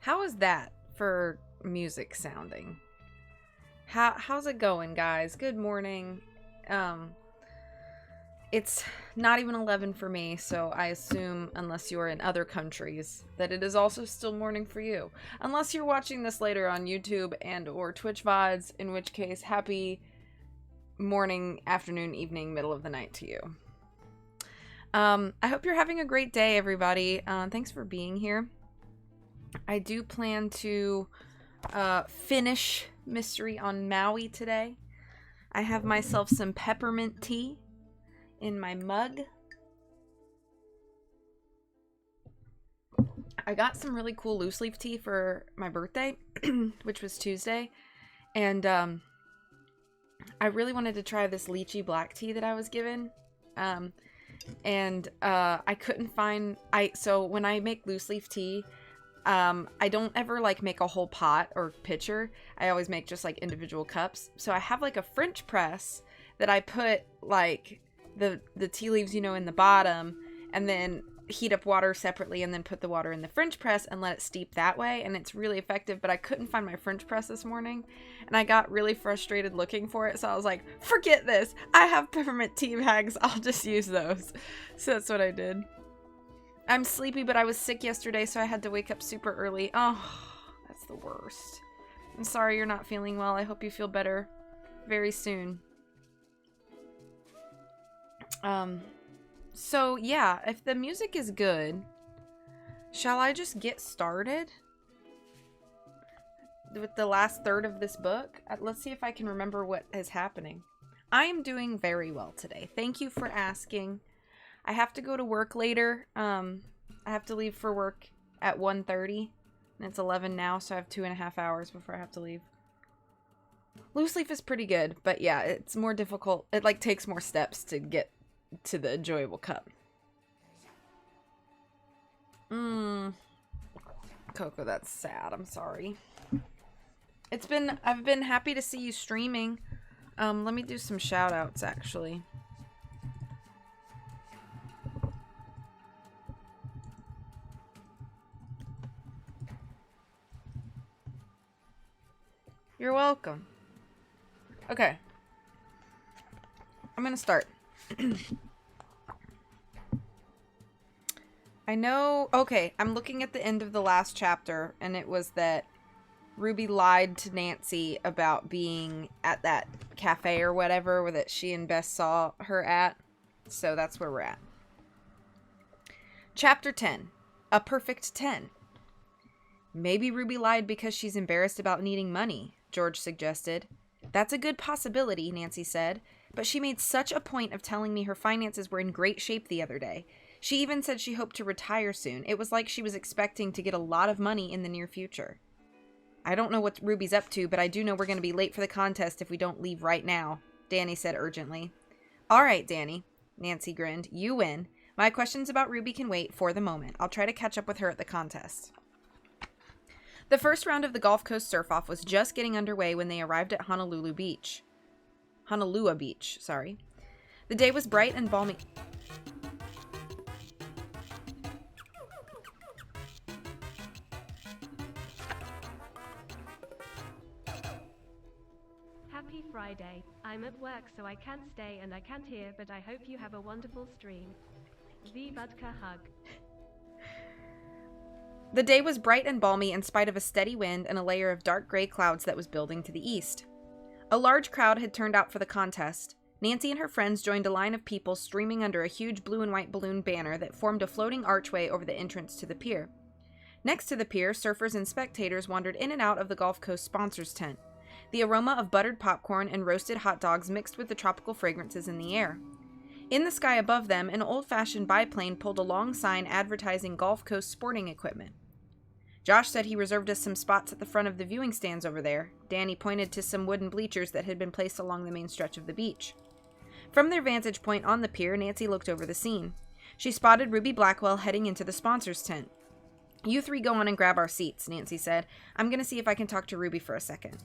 How is that for music sounding? How's it going, guys? Good morning. It's not even 11 for me, so I assume, unless you're in other countries, that it is also still morning for you. Unless you're watching this later on YouTube and or Twitch VODs, in which case, happy morning, afternoon, evening, middle of the night to you. I hope you're having a great day, everybody. Thanks for being here. I do plan to finish Mystery on Maui today. I have myself some peppermint tea in my mug. I got some really cool loose leaf tea for my birthday, which was Tuesday, and I really wanted to try this lychee black tea that I was given, and I couldn't find, so when I make loose leaf tea, I don't ever like make a whole pot or pitcher. I always make just like individual cups. So I have like a French press that I put like the tea leaves, you know, in the bottom, and then heat up water separately and then put the water in the French press and let it steep that way, and it's really effective. But I couldn't find my French press this morning, and I got really frustrated looking for it, so I was like, forget this, I have peppermint tea bags, I'll just use those. So that's what I did. I'm sleepy, but I was sick yesterday, so I had to wake up super early. Oh, that's the worst. I'm sorry you're not feeling well. I hope you feel better very soon. So yeah, if the music is good, shall I just get started with the last third of this book? Let's see if I can remember what is happening. I am doing very well today. Thank you for asking. I have to go to work later. I have to leave for work at 1:30, and it's 11 now, so I have 2.5 hours before I have to leave. Loose leaf is pretty good, but yeah, it's more difficult. It like takes more steps to get to the enjoyable cup. Coco, that's sad. I'm sorry. I've been happy to see you streaming. Let me do some shout outs actually. You're welcome. Okay. I'm gonna start. I know... Okay, I'm looking at the end of the last chapter, and it was that Ruby lied to Nancy about being at that cafe or whatever that she and Bess saw her at. So that's where we're at. Chapter 10. A Perfect 10. Maybe Ruby lied because she's embarrassed about needing money, George suggested. That's a good possibility, Nancy said. But she made such a point of telling me her finances were in great shape the other day. She even said she hoped to retire soon. It was like she was expecting to get a lot of money in the near future. I don't know what Ruby's up to, but I do know we're going to be late for the contest if we don't leave right now, Danny said urgently. All right, Danny, Nancy grinned. You win. My questions about Ruby can wait for the moment. I'll try to catch up with her at the contest. The first round of the Gulf Coast surf-off was just getting underway when they arrived at Honolulu Beach. Honolulu Beach, sorry. The day was bright and balmy. Happy Friday. I'm at work so I can't stay and I can't hear, but I hope you have a wonderful stream. V Budka hug. The day was bright and balmy in spite of a steady wind and a layer of dark gray clouds that was building to the east. A large crowd had turned out for the contest. Nancy and her friends joined a line of people streaming under a huge blue and white balloon banner that formed a floating archway over the entrance to the pier. Next to the pier, surfers and spectators wandered in and out of the Gulf Coast sponsors tent. The aroma of buttered popcorn and roasted hot dogs mixed with the tropical fragrances in the air. In the sky above them, an old-fashioned biplane pulled a long sign advertising Gulf Coast sporting equipment. Josh said he reserved us some spots at the front of the viewing stands over there. Danny pointed to some wooden bleachers that had been placed along the main stretch of the beach. From their vantage point on the pier, Nancy looked over the scene. She spotted Ruby Blackwell heading into the sponsors' tent. You three go on and grab our seats, Nancy said. I'm going to see if I can talk to Ruby for a second.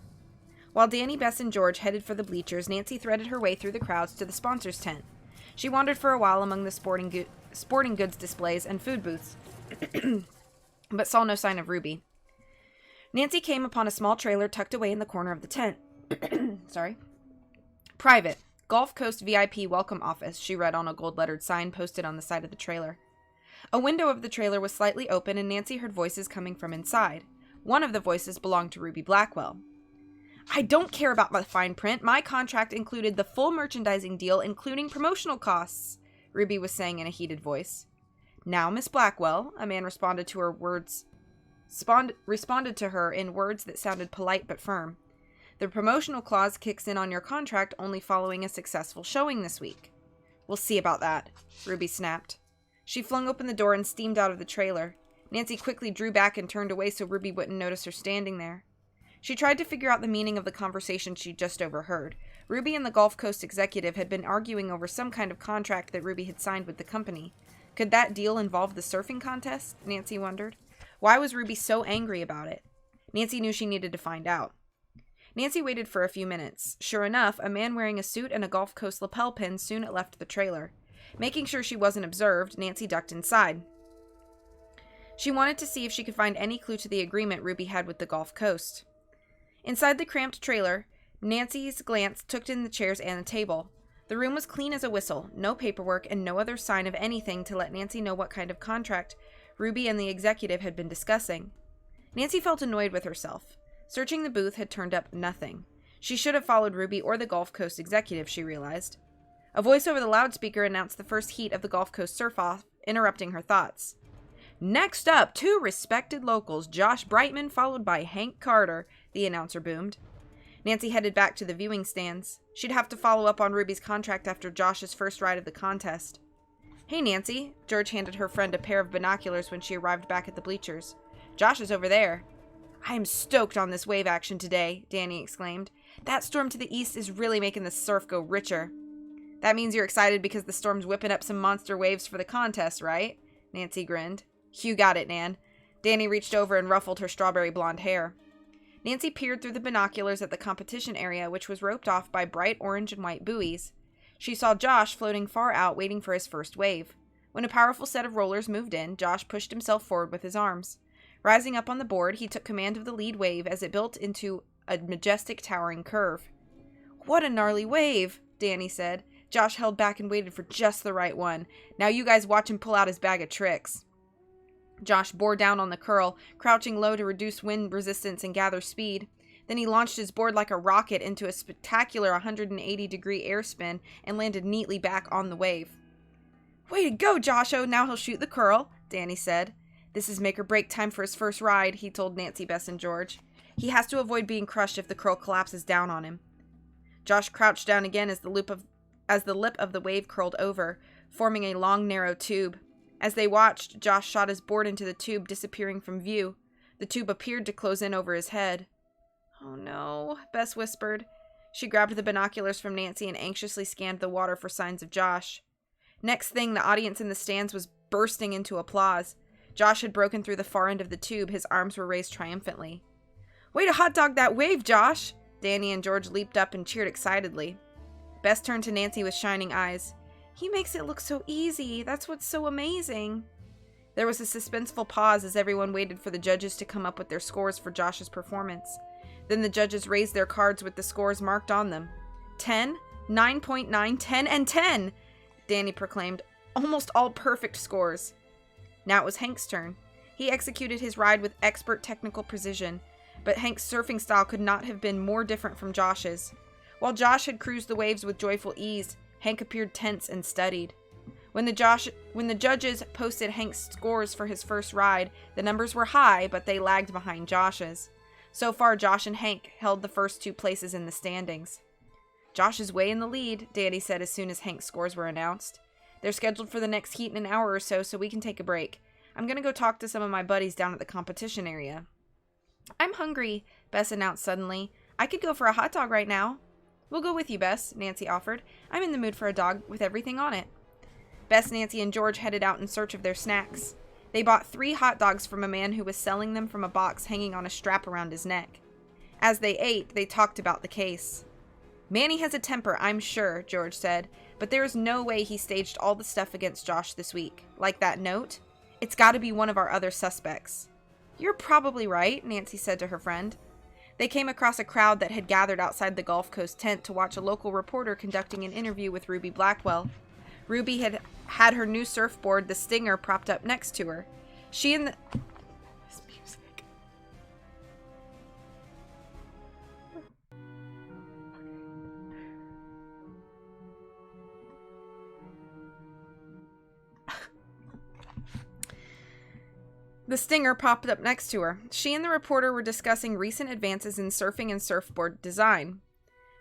While Danny, Bess, and George headed for the bleachers, Nancy threaded her way through the crowds to the sponsors' tent. She wandered for a while among the sporting goods displays and food booths, but saw no sign of Ruby. Nancy came upon a small trailer tucked away in the corner of the tent. Sorry. Private. Gulf Coast VIP Welcome Office, she read on a gold-lettered sign posted on the side of the trailer. A window of the trailer was slightly open, and Nancy heard voices coming from inside. One of the voices belonged to Ruby Blackwell. I don't care about the fine print. My contract included the full merchandising deal, including promotional costs, Ruby was saying in a heated voice. Now, Miss Blackwell, a man responded to her in words that sounded polite but firm. The promotional clause kicks in on your contract only following a successful showing this week. We'll see about that, Ruby snapped. She flung open the door and steamed out of the trailer. Nancy quickly drew back and turned away so Ruby wouldn't notice her standing there. She tried to figure out the meaning of the conversation she'd just overheard. Ruby and the Gulf Coast executive had been arguing over some kind of contract that Ruby had signed with the company. Could that deal involve the surfing contest? Nancy wondered. Why was Ruby so angry about it? Nancy knew she needed to find out. Nancy waited for a few minutes. Sure enough, a man wearing a suit and a Gulf Coast lapel pin soon left the trailer. Making sure she wasn't observed, Nancy ducked inside. She wanted to see if she could find any clue to the agreement Ruby had with the Gulf Coast. Inside the cramped trailer, Nancy's glance took in the chairs and the table. The room was clean as a whistle, no paperwork, and no other sign of anything to let Nancy know what kind of contract Ruby and the executive had been discussing. Nancy felt annoyed with herself. Searching the booth had turned up nothing. She should have followed Ruby or the Gulf Coast executive, she realized. A voice over the loudspeaker announced the first heat of the Gulf Coast surf-off, interrupting her thoughts. Next up, two respected locals, Josh Brightman followed by Hank Carter, the announcer boomed. Nancy headed back to the viewing stands. She'd have to follow up on Ruby's contract after Josh's first ride of the contest. Hey, Nancy. George handed her friend a pair of binoculars when she arrived back at the bleachers. Josh is over there. I am stoked on this wave action today, Danny exclaimed. That storm to the east is really making the surf go richer. That means you're excited because the storm's whipping up some monster waves for the contest, right? Nancy grinned. You got it, Nan. Danny reached over and ruffled her strawberry blonde hair. Nancy peered through the binoculars at the competition area, which was roped off by bright orange and white buoys. She saw Josh floating far out, waiting for his first wave. When a powerful set of rollers moved in, Josh pushed himself forward with his arms. Rising up on the board, he took command of the lead wave as it built into a majestic, towering curve. What a gnarly wave, Danny said. Josh held back and waited for just the right one. Now you guys watch him pull out his bag of tricks. Josh bore down on the curl, crouching low to reduce wind resistance and gather speed. Then he launched his board like a rocket into a spectacular 180-degree air spin and landed neatly back on the wave. Way to go, Josho! Now he'll shoot the curl, Danny said. This is make or break time for his first ride, he told Nancy, Bess, and George. He has to avoid being crushed if the curl collapses down on him. Josh crouched down again as the lip of the wave curled over, forming a long, narrow tube. As they watched, Josh shot his board into the tube, disappearing from view. The tube appeared to close in over his head. Oh no, Bess whispered. She grabbed the binoculars from Nancy and anxiously scanned the water for signs of Josh. Next thing, the audience in the stands was bursting into applause. Josh had broken through the far end of the tube. His arms were raised triumphantly. Way to hot dog that wave, Josh! Danny and George leaped up and cheered excitedly. Bess turned to Nancy with shining eyes. He makes it look so easy. That's what's so amazing. There was a suspenseful pause as everyone waited for the judges to come up with their scores for Josh's performance. Then the judges raised their cards with the scores marked on them. 10, 9.9, 10, and 10, Danny proclaimed. Almost all perfect scores. Now it was Hank's turn. He executed his ride with expert technical precision, but Hank's surfing style could not have been more different from Josh's. While Josh had cruised the waves with joyful ease, Hank appeared tense and studied. When the judges posted Hank's scores for his first ride, the numbers were high, but they lagged behind Josh's. So far, Josh and Hank held the first two places in the standings. Josh is way in the lead, Danny said as soon as Hank's scores were announced. They're scheduled for the next heat in an hour or so we can take a break. I'm going to go talk to some of my buddies down at the competition area. I'm hungry, Bess announced suddenly. I could go for a hot dog right now. We'll go with you, Bess, Nancy offered. I'm in the mood for a dog with everything on it. Bess, Nancy, and George headed out in search of their snacks. They bought 3 hot dogs from a man who was selling them from a box hanging on a strap around his neck. As they ate, they talked about the case. Manny has a temper, I'm sure, George said, but there is no way he staged all the stuff against Josh this week. Like that note? It's got to be one of our other suspects. You're probably right, Nancy said to her friend. They came across a crowd that had gathered outside the Gulf Coast tent to watch a local reporter conducting an interview with Ruby Blackwell. Ruby had her new surfboard, the Stinger, propped up next to her. She and the... This music. The Stinger popped up next to her. She and the reporter were discussing recent advances in surfing and surfboard design.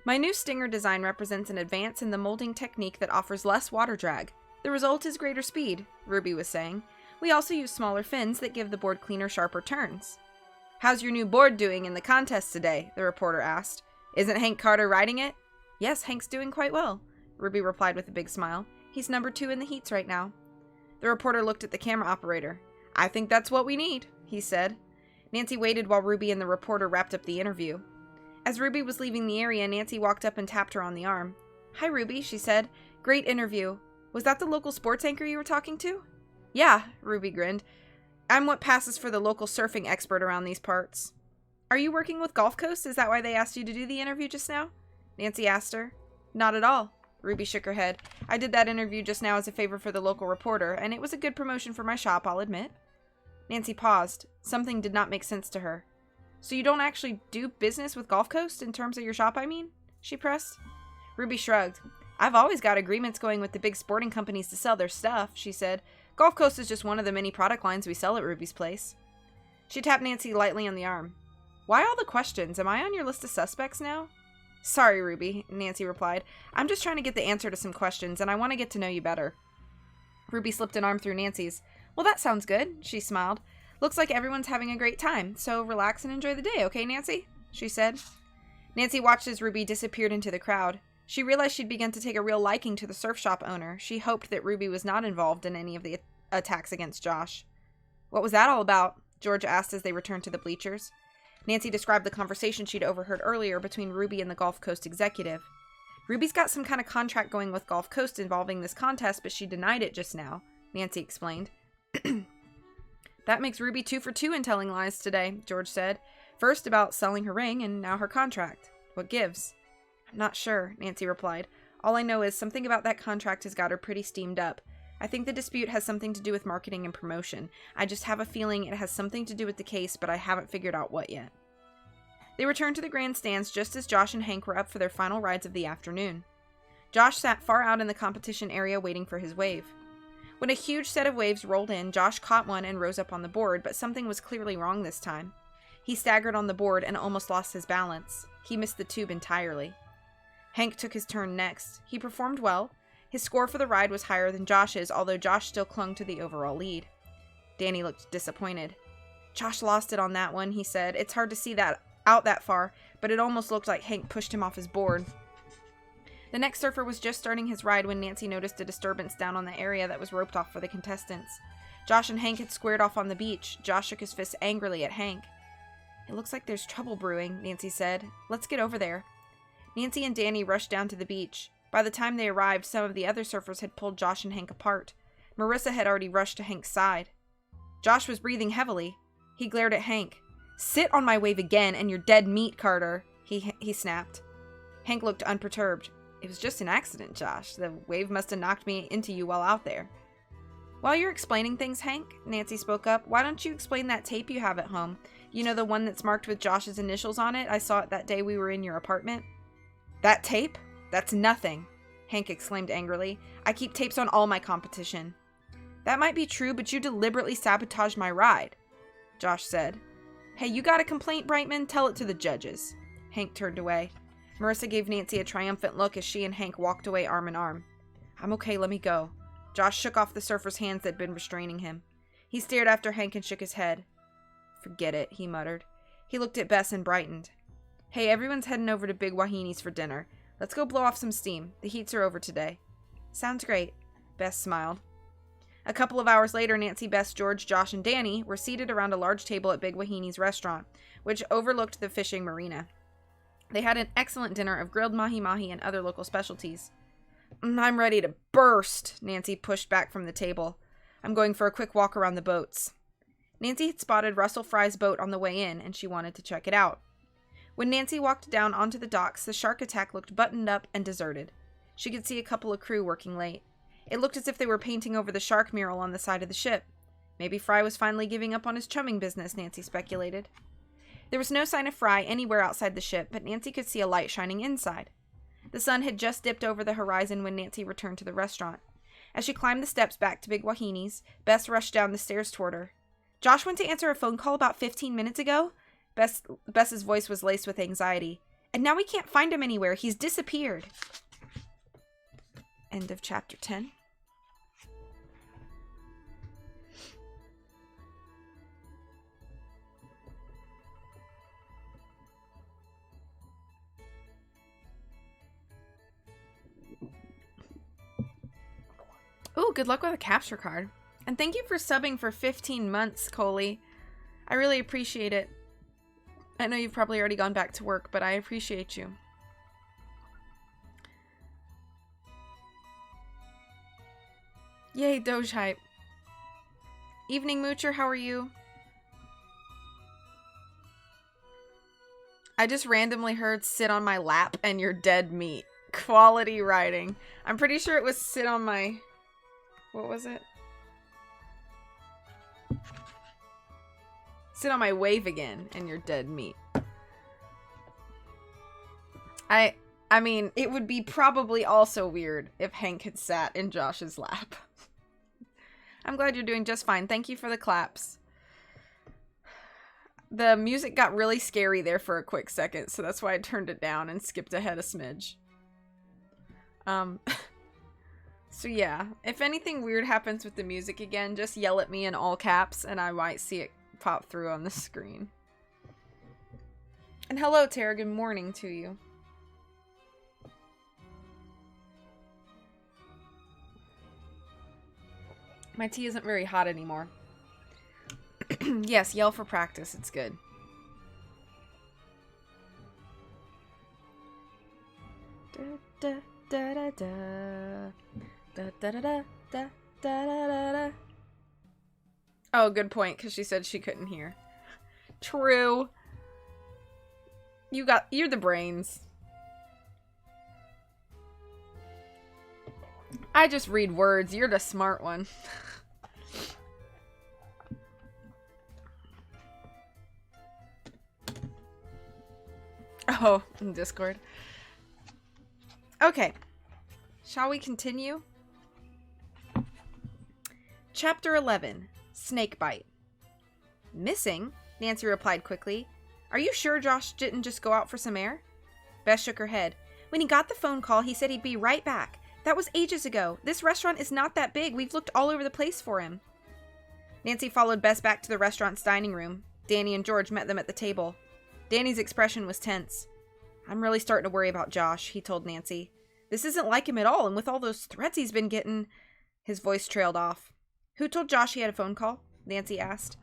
My new Stinger design represents an advance in the molding technique that offers less water drag. The result is greater speed, Ruby was saying. We also use smaller fins that give the board cleaner, sharper turns. How's your new board doing in the contest today? The reporter asked. Isn't Hank Carter riding it? Yes, Hank's doing quite well, Ruby replied with a big smile. He's number 2 in the heats right now. The reporter looked at the camera operator. I think that's what we need, he said. Nancy waited while Ruby and the reporter wrapped up the interview. As Ruby was leaving the area, Nancy walked up and tapped her on the arm. Hi, Ruby, she said. Great interview. Was that the local sports anchor you were talking to? Yeah, Ruby grinned. I'm what passes for the local surfing expert around these parts. Are you working with Gulf Coast? Is that why they asked you to do the interview just now? Nancy asked her. Not at all. Ruby shook her head. I did that interview just now as a favor for the local reporter, and it was a good promotion for my shop, I'll admit. Nancy paused. Something did not make sense to her. So you don't actually do business with Gulf Coast in terms of your shop, I mean? She pressed. Ruby shrugged. I've always got agreements going with the big sporting companies to sell their stuff, she said. Gulf Coast is just one of the many product lines we sell at Ruby's place. She tapped Nancy lightly on the arm. Why all the questions? Am I on your list of suspects now? Sorry, Ruby, Nancy replied. I'm just trying to get the answer to some questions, and I want to get to know you better. Ruby slipped an arm through Nancy's. Well, that sounds good, she smiled. Looks like everyone's having a great time, so relax and enjoy the day, okay, Nancy? She said. Nancy watched as Ruby disappeared into the crowd. She realized she'd begun to take a real liking to the surf shop owner. She hoped that Ruby was not involved in any of the attacks against Josh. What was that all about? George asked as they returned to the bleachers. Nancy described the conversation she'd overheard earlier between Ruby and the Gulf Coast executive. Ruby's got some kind of contract going with Gulf Coast involving this contest, but she denied it just now, Nancy explained. That makes Ruby 2 for 2 in telling lies today, George said. First about selling her ring, and now her contract. What gives? I'm not sure, Nancy replied. All I know is something about that contract has got her pretty steamed up. I think the dispute has something to do with marketing and promotion. I just have a feeling it has something to do with the case, but I haven't figured out what yet. They returned to the grandstands just as Josh and Hank were up for their final rides of the afternoon. Josh sat far out in the competition area waiting for his wave. When a huge set of waves rolled in, Josh caught one and rose up on the board, but something was clearly wrong this time. He staggered on the board and almost lost his balance. He missed the tube entirely. Hank took his turn next. He performed well. His score for the ride was higher than Josh's, although Josh still clung to the overall lead. Danny looked disappointed. Josh lost it on that one, he said. It's hard to see that out that far, but it almost looked like Hank pushed him off his board. The next surfer was just starting his ride when Nancy noticed a disturbance down on the area that was roped off for the contestants. Josh and Hank had squared off on the beach. Josh shook his fist angrily at Hank. It looks like there's trouble brewing, Nancy said. Let's get over there. Nancy and Danny rushed down to the beach. By the time they arrived, some of the other surfers had pulled Josh and Hank apart. Marissa had already rushed to Hank's side. Josh was breathing heavily. He glared at Hank. Sit on my wave again and you're dead meat, Carter, he snapped. Hank looked unperturbed. It was just an accident, Josh. The wave must have knocked me into you while out there. While you're explaining things, Hank, Nancy spoke up, why don't you explain that tape you have at home? You know, the one that's marked with Josh's initials on it? I saw it that day we were in your apartment. That tape? That's nothing, Hank exclaimed angrily. I keep tapes on all my competition. That might be true, but you deliberately sabotaged my ride, Josh said. Hey, you got a complaint, Brightman? Tell it to the judges. Hank turned away. Marissa gave Nancy a triumphant look as she and Hank walked away arm in arm. I'm okay, let me go. Josh shook off the surfer's hands that had been restraining him. He stared after Hank and shook his head. Forget it, he muttered. He looked at Bess and brightened. Hey, everyone's heading over to Big Wahini's for dinner. Let's go blow off some steam. The heats are over today. Sounds great, Bess smiled. A couple of hours later, Nancy, Bess, George, Josh, and Danny were seated around a large table at Big Wahini's restaurant, which overlooked the fishing marina. They had an excellent dinner of grilled mahi-mahi and other local specialties. I'm ready to burst, Nancy pushed back from the table. I'm going for a quick walk around the boats. Nancy had spotted Russell Fry's boat on the way in, and she wanted to check it out. When Nancy walked down onto the docks, the shark attack looked buttoned up and deserted. She could see a couple of crew working late. It looked as if they were painting over the shark mural on the side of the ship. Maybe Fry was finally giving up on his chumming business, Nancy speculated. There was no sign of Fry anywhere outside the ship, but Nancy could see a light shining inside. The sun had just dipped over the horizon when Nancy returned to the restaurant. As she climbed the steps back to Big Wahini's, Bess rushed down the stairs toward her. "Josh went to answer a phone call about 15 minutes ago?" Bess's voice was laced with anxiety. "And now we can't find him anywhere. He's disappeared." End of chapter 10. Ooh, good luck with a capture card. And thank you for subbing for 15 months, Coley. I really appreciate it. I know you've probably already gone back to work, but I appreciate you. Yay, Doge hype. Evening, Moocher, how are you? I just randomly heard "sit on my lap" and "you're dead meat." Quality writing. I'm pretty sure it was "sit on my..." What was it? "Sit on my wave again and you're dead meat." I mean, it would be probably also weird if Hank had sat in Josh's lap. I'm glad you're doing just fine. Thank you for the claps. The music got really scary there for a quick second, so that's why I turned it down and skipped ahead a smidge. So yeah, if anything weird happens with the music again, just yell at me in all caps and I might see it pop through on the screen. And hello, Tara. Good morning to you. My tea isn't very hot anymore. Yes, yell for practice. It's good. Da, da, da, da, da, da, da, da, da, da, da, da. Oh, good point, because she said she couldn't hear. True. You're the brains. I just read words. You're the smart one. Oh, in Discord. Okay. Shall we continue? Chapter 11. Snakebite. Missing? Nancy replied quickly. Are you sure Josh didn't just go out for some air? Bess shook her head. When he got the phone call, he said he'd be right back. That was ages ago. This restaurant is not that big. We've looked all over the place for him. Nancy followed Bess back to the restaurant's dining room. Danny and George met them at the table. Danny's expression was tense. I'm really starting to worry about Josh, he told Nancy. This isn't like him at all, and with all those threats he's been getting... His voice trailed off. Who told Josh he had a phone call? Nancy asked.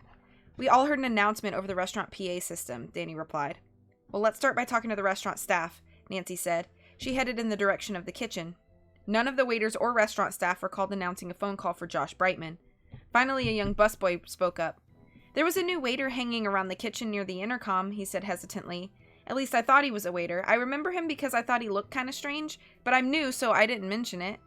We all heard an announcement over the restaurant PA system, Danny replied. Well, let's start by talking to the restaurant staff, Nancy said. She headed in the direction of the kitchen. None of the waiters or restaurant staff recalled announcing a phone call for Josh Brightman. Finally, a young busboy spoke up. There was a new waiter hanging around the kitchen near the intercom, he said hesitantly. At least I thought he was a waiter. I remember him because I thought he looked kind of strange, but I'm new, so I didn't mention it.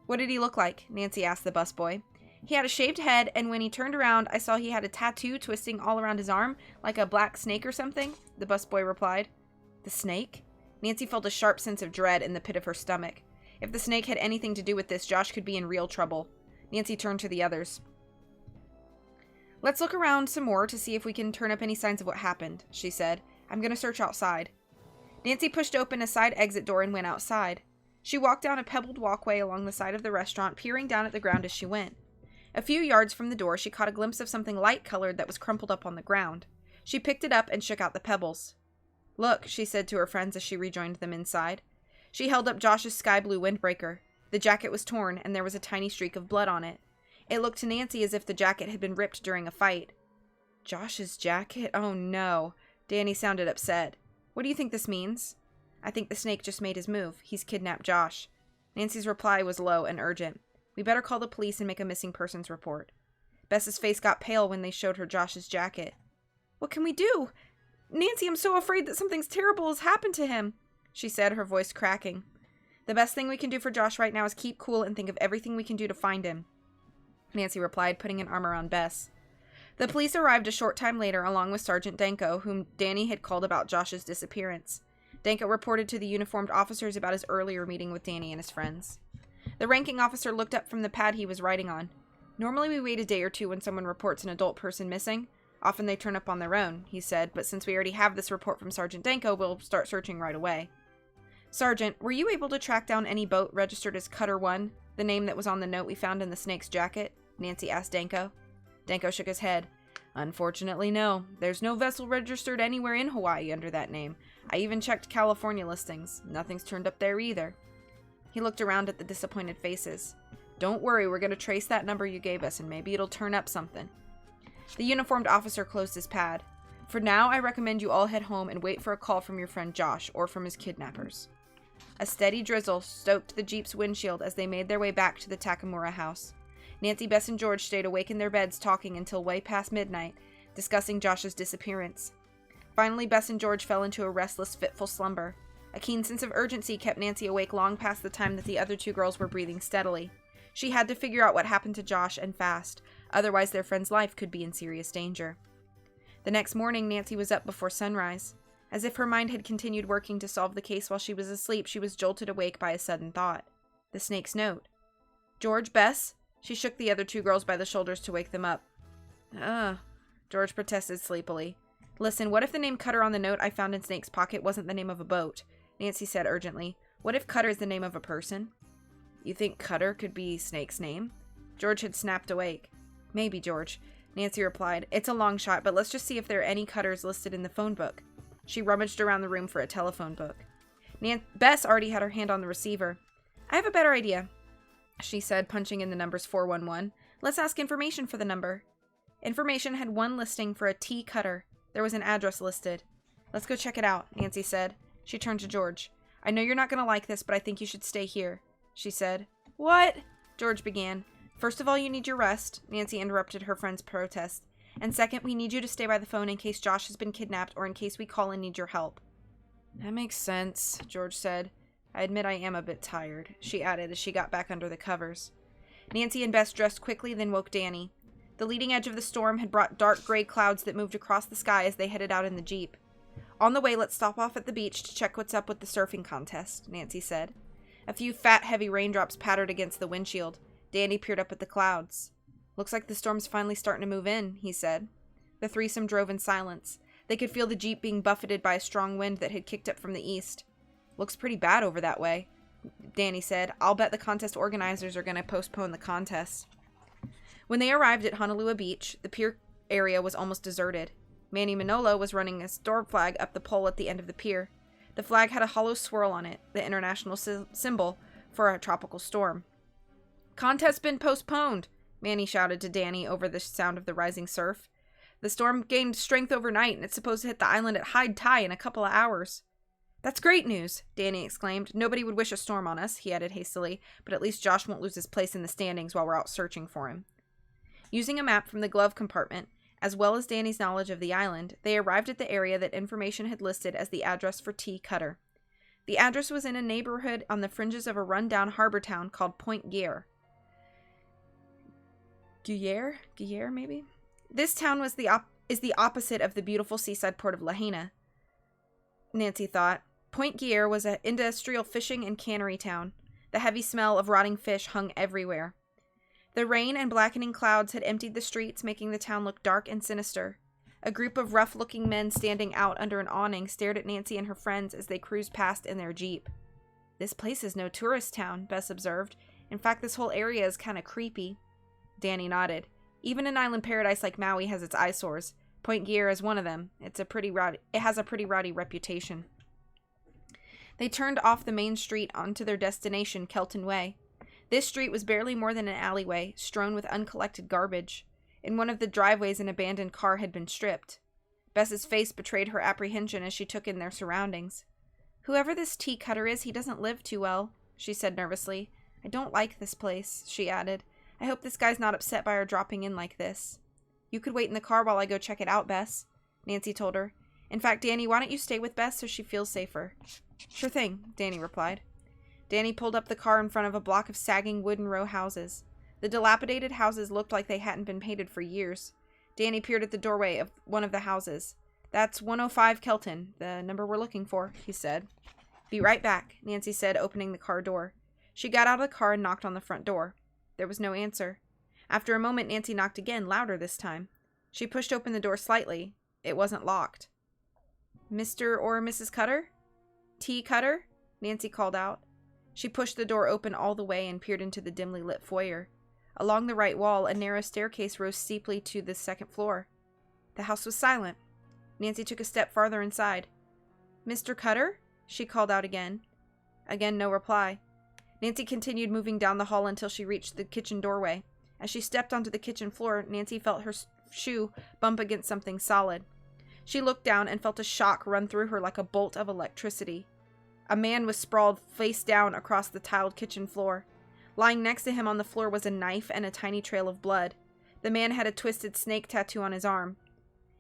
What did he look like? Nancy asked the busboy. He had a shaved head, and when he turned around, I saw he had a tattoo twisting all around his arm, like a black snake or something, the busboy replied. The snake? Nancy felt a sharp sense of dread in the pit of her stomach. If the snake had anything to do with this, Josh could be in real trouble. Nancy turned to the others. Let's look around some more to see if we can turn up any signs of what happened, she said. I'm going to search outside. Nancy pushed open a side exit door and went outside. She walked down a pebbled walkway along the side of the restaurant, peering down at the ground as she went. A few yards from the door, she caught a glimpse of something light-colored that was crumpled up on the ground. She picked it up and shook out the pebbles. Look, she said to her friends as she rejoined them inside. She held up Josh's sky-blue windbreaker. The jacket was torn, and there was a tiny streak of blood on it. It looked to Nancy as if the jacket had been ripped during a fight. Josh's jacket? Oh no. Danny sounded upset. What do you think this means? I think the snake just made his move. He's kidnapped Josh. Nancy's reply was low and urgent. We better call the police and make a missing persons report. Bess's face got pale when they showed her Josh's jacket. "What can we do? Nancy, I'm so afraid that something's terrible has happened to him," she said, her voice cracking. "The best thing we can do for Josh right now is keep cool and think of everything we can do to find him," Nancy replied, putting an arm around Bess. The police arrived a short time later along with Sergeant Danko, whom Danny had called about Josh's disappearance. Danko reported to the uniformed officers about his earlier meeting with Danny and his friends. The ranking officer looked up from the pad he was writing on. "Normally we wait a day or two when someone reports an adult person missing. Often they turn up on their own," he said, "but since we already have this report from Sergeant Danko, we'll start searching right away." "Sergeant, were you able to track down any boat registered as Cutter 1, the name that was on the note we found in the snake's jacket?" Nancy asked Danko. Danko shook his head. "Unfortunately, no. There's no vessel registered anywhere in Hawaii under that name. I even checked California listings. Nothing's turned up there either." He looked around at the disappointed faces. "Don't worry, we're going to trace that number you gave us, and maybe it'll turn up something." The uniformed officer closed his pad. "For now, I recommend you all head home and wait for a call from your friend Josh, or from his kidnappers." A steady drizzle soaked the Jeep's windshield as they made their way back to the Takamura house. Nancy, Bess, and George stayed awake in their beds talking until way past midnight, discussing Josh's disappearance. Finally, Bess and George fell into a restless, fitful slumber. A keen sense of urgency kept Nancy awake long past the time that the other two girls were breathing steadily. She had to figure out what happened to Josh, and fast. Otherwise, their friend's life could be in serious danger. The next morning, Nancy was up before sunrise. As if her mind had continued working to solve the case while she was asleep, she was jolted awake by a sudden thought. The snake's note. "George, Bess?" She shook the other two girls by the shoulders to wake them up. George protested sleepily. "Listen, what if the name Cutter on the note I found in Snake's pocket wasn't the name of a boat?" Nancy said urgently. "What if Cutter is the name of a person?" "You think Cutter could be Snake's name?" George had snapped awake. "Maybe, George," Nancy replied. "It's a long shot, but let's just see if there are any Cutters listed in the phone book." She rummaged around the room for a telephone book. Bess already had her hand on the receiver. "I have a better idea," she said, punching in the numbers 411. "Let's ask information for the number." Information had one listing for a T. Cutter. There was an address listed. "Let's go check it out," Nancy said. She turned to George. "I know you're not going to like this, but I think you should stay here," she said. "What?" George began. "First of all, you need your rest," Nancy interrupted her friend's protest. "And second, we need you to stay by the phone in case Josh has been kidnapped or in case we call and need your help." "That makes sense," George said. "I admit I am a bit tired," she added as she got back under the covers. Nancy and Bess dressed quickly, then woke Danny. The leading edge of the storm had brought dark gray clouds that moved across the sky as they headed out in the Jeep. "On the way, let's stop off at the beach to check what's up with the surfing contest," Nancy said. A few fat, heavy raindrops pattered against the windshield. Danny peered up at the clouds. "Looks like the storm's finally starting to move in," he said. The threesome drove in silence. They could feel the Jeep being buffeted by a strong wind that had kicked up from the east. "Looks pretty bad over that way," Danny said. "I'll bet the contest organizers are going to postpone the contest." When they arrived at Honolulu Beach, the pier area was almost deserted. Manny Manolo was running a storm flag up the pole at the end of the pier. The flag had a hollow swirl on it, the international symbol for a tropical storm. "Contest's been postponed," Manny shouted to Danny over the sound of the rising surf. "The storm gained strength overnight, and it's supposed to hit the island at high tide in a couple of hours." "That's great news," Danny exclaimed. "Nobody would wish a storm on us," he added hastily, "but at least Josh won't lose his place in the standings while we're out searching for him." Using a map from the glove compartment, as well as Danny's knowledge of the island, they arrived at the area that information had listed as the address for T. Cutter. The address was in a neighborhood on the fringes of a run-down harbor town called Point Guerre. Guerre, maybe? This town was is the opposite of the beautiful seaside port of Lahaina, Nancy thought. Point Guerre was an industrial fishing and cannery town. The heavy smell of rotting fish hung everywhere. The rain and blackening clouds had emptied the streets, making the town look dark and sinister. A group of rough-looking men standing out under an awning stared at Nancy and her friends as they cruised past in their Jeep. "This place is no tourist town," Bess observed. "In fact, this whole area is kind of creepy." Danny nodded. "Even an island paradise like Maui has its eyesores. Point Guerre is one of them. It has a pretty rowdy reputation." They turned off the main street onto their destination, Kelton Way. This street was barely more than an alleyway, strewn with uncollected garbage. In one of the driveways, an abandoned car had been stripped. Bess's face betrayed her apprehension as she took in their surroundings. "Whoever this T. Cutter is, he doesn't live too well," she said nervously. "I don't like this place," she added. I hope this guy's not upset by our dropping in like this. You could wait in the car while I go check it out, Bess, Nancy told her. In fact, Danny, why don't you stay with Bess so she feels safer? Sure thing, Danny replied. Danny pulled up the car in front of a block of sagging wooden row houses. The dilapidated houses looked like they hadn't been painted for years. Danny peered at the doorway of one of the houses. That's 105 Kelton, the number we're looking for, he said. Be right back, Nancy said, opening the car door. She got out of the car and knocked on the front door. There was no answer. After a moment, Nancy knocked again, louder this time. She pushed open the door slightly. It wasn't locked. Mr. or Mrs. Cutter? T. Cutter? Nancy called out. She pushed the door open all the way and peered into the dimly lit foyer. Along the right wall, a narrow staircase rose steeply to the second floor. The house was silent. Nancy took a step farther inside. Mr. Cutter? She called out again. Again, no reply. Nancy continued moving down the hall until she reached the kitchen doorway. As she stepped onto the kitchen floor, Nancy felt her shoe bump against something solid. She looked down and felt a shock run through her like a bolt of electricity. A man was sprawled face down across the tiled kitchen floor. Lying next to him on the floor was a knife and a tiny trail of blood. The man had a twisted snake tattoo on his arm.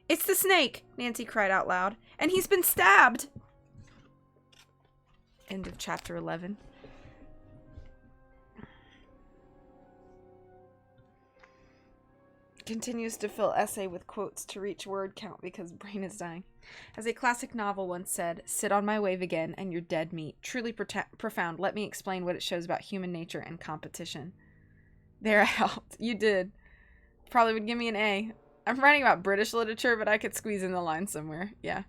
It's the snake! Nancy cried out loud. And he's been stabbed! End of chapter 11. Continues to fill essay with quotes to reach word count because brain is dying. As a classic novel once said, sit on my wave again and you're dead meat. Truly profound. Let me explain what it shows about human nature and competition. There, I helped. You did. Probably would give me an A. I'm writing about British literature, but I could squeeze in the line somewhere. Yeah.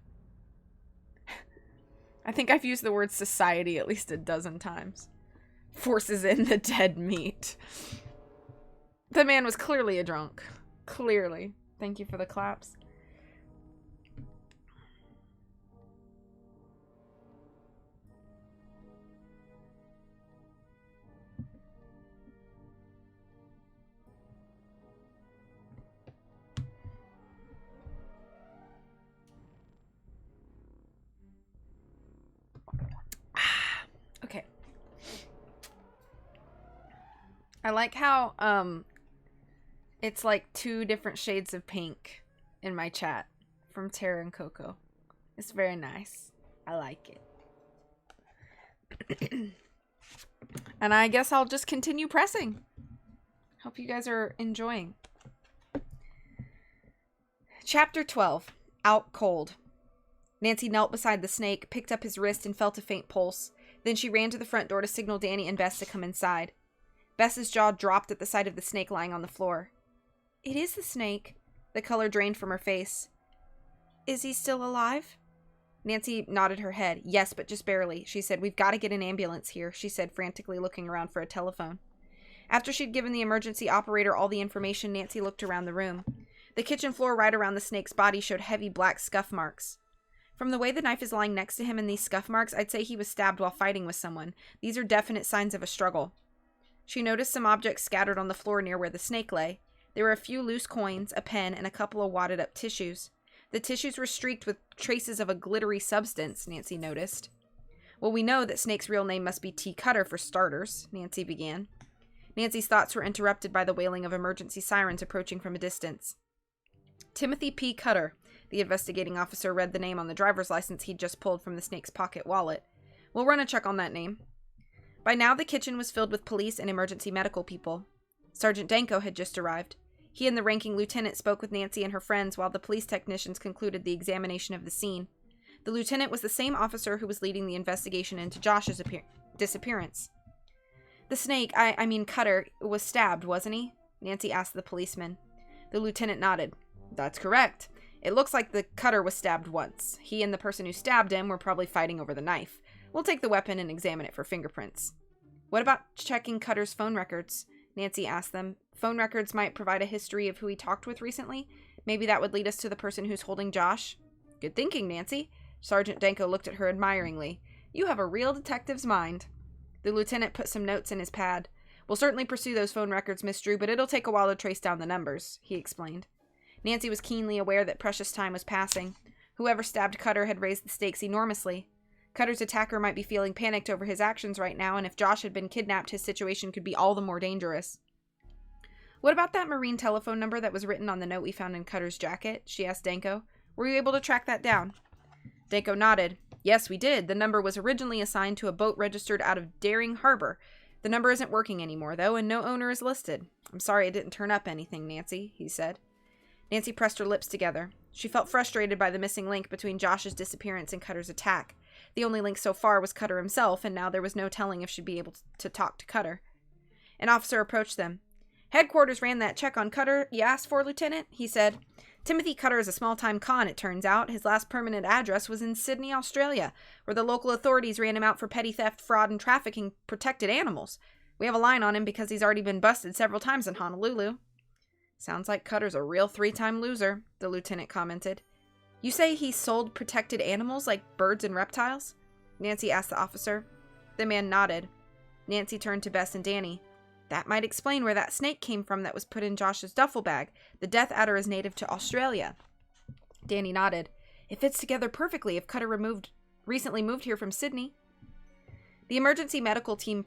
I think I've used the word society at least a dozen times. Forces in the dead meat. The man was clearly a drunk. Clearly. Thank you for the claps. Okay. I like how, it's like 2 different shades of pink in my chat from Tara and Coco. It's very nice. I like it. And I guess I'll just continue pressing. Hope you guys are enjoying. Chapter 12. Out Cold. Nancy knelt beside the snake, picked up his wrist, and felt a faint pulse. Then she ran to the front door to signal Danny and Bess to come inside. Bess's jaw dropped at the sight of the snake lying on the floor. It is the snake. The color drained from her face. Is he still alive? Nancy nodded her head. Yes, but just barely. She said, we've got to get an ambulance here, she said, frantically looking around for a telephone. After she'd given the emergency operator all the information, Nancy looked around the room. The kitchen floor right around the snake's body showed heavy black scuff marks. From the way the knife is lying next to him and these scuff marks, I'd say he was stabbed while fighting with someone. These are definite signs of a struggle. She noticed some objects scattered on the floor near where the snake lay. There were a few loose coins, a pen, and a couple of wadded up tissues. The tissues were streaked with traces of a glittery substance, Nancy noticed. Well, we know that Snake's real name must be T. Cutter for starters, Nancy began. Nancy's thoughts were interrupted by the wailing of emergency sirens approaching from a distance. Timothy P. Cutter. The investigating officer read the name on the driver's license he'd just pulled from the snake's pocket wallet. We'll run a check on that name. By now, the kitchen was filled with police and emergency medical people. Sergeant Danko had just arrived. He and the ranking lieutenant spoke with Nancy and her friends while the police technicians concluded the examination of the scene. The lieutenant was the same officer who was leading the investigation into Josh's disappearance. The snake, I mean Cutter, was stabbed, wasn't he? Nancy asked the policeman. The lieutenant nodded. That's correct. It looks like the Cutter was stabbed once. He and the person who stabbed him were probably fighting over the knife. We'll take the weapon and examine it for fingerprints. What about checking Cutter's phone records? Nancy asked them. Phone records might provide a history of who he talked with recently. Maybe that would lead us to the person who's holding Josh. Good thinking, Nancy. Sergeant Danko looked at her admiringly. You have a real detective's mind. The lieutenant put some notes in his pad. We'll certainly pursue those phone records, Miss Drew, but it'll take a while to trace down the numbers, he explained. Nancy was keenly aware that precious time was passing. Whoever stabbed Cutter had raised the stakes enormously. Cutter's attacker might be feeling panicked over his actions right now, and if Josh had been kidnapped, his situation could be all the more dangerous. What about that Marine telephone number that was written on the note we found in Cutter's jacket? She asked Danko. Were you able to track that down? Danko nodded. Yes, we did. The number was originally assigned to a boat registered out of Daring Harbor. The number isn't working anymore, though, and no owner is listed. I'm sorry it didn't turn up anything, Nancy, he said. Nancy pressed her lips together. She felt frustrated by the missing link between Josh's disappearance and Cutter's attack. The only link so far was Cutter himself, and now there was no telling if she'd be able to talk to Cutter. An officer approached them. Headquarters ran that check on Cutter you asked for, Lieutenant, he said. Timothy Cutter is a small-time con, it turns out. His last permanent address was in Sydney, Australia, where the local authorities ran him out for petty theft, fraud, and trafficking protected animals. We have a line on him because he's already been busted several times in Honolulu. Sounds like Cutter's a real 3-time loser, the lieutenant commented. You say he sold protected animals like birds and reptiles? Nancy asked the officer. The man nodded. Nancy turned to Bess and Danny. That might explain where that snake came from that was put in Josh's duffel bag. The death adder is native to Australia. Danny nodded. It fits together perfectly if Cutter recently moved here from Sydney. The emergency medical team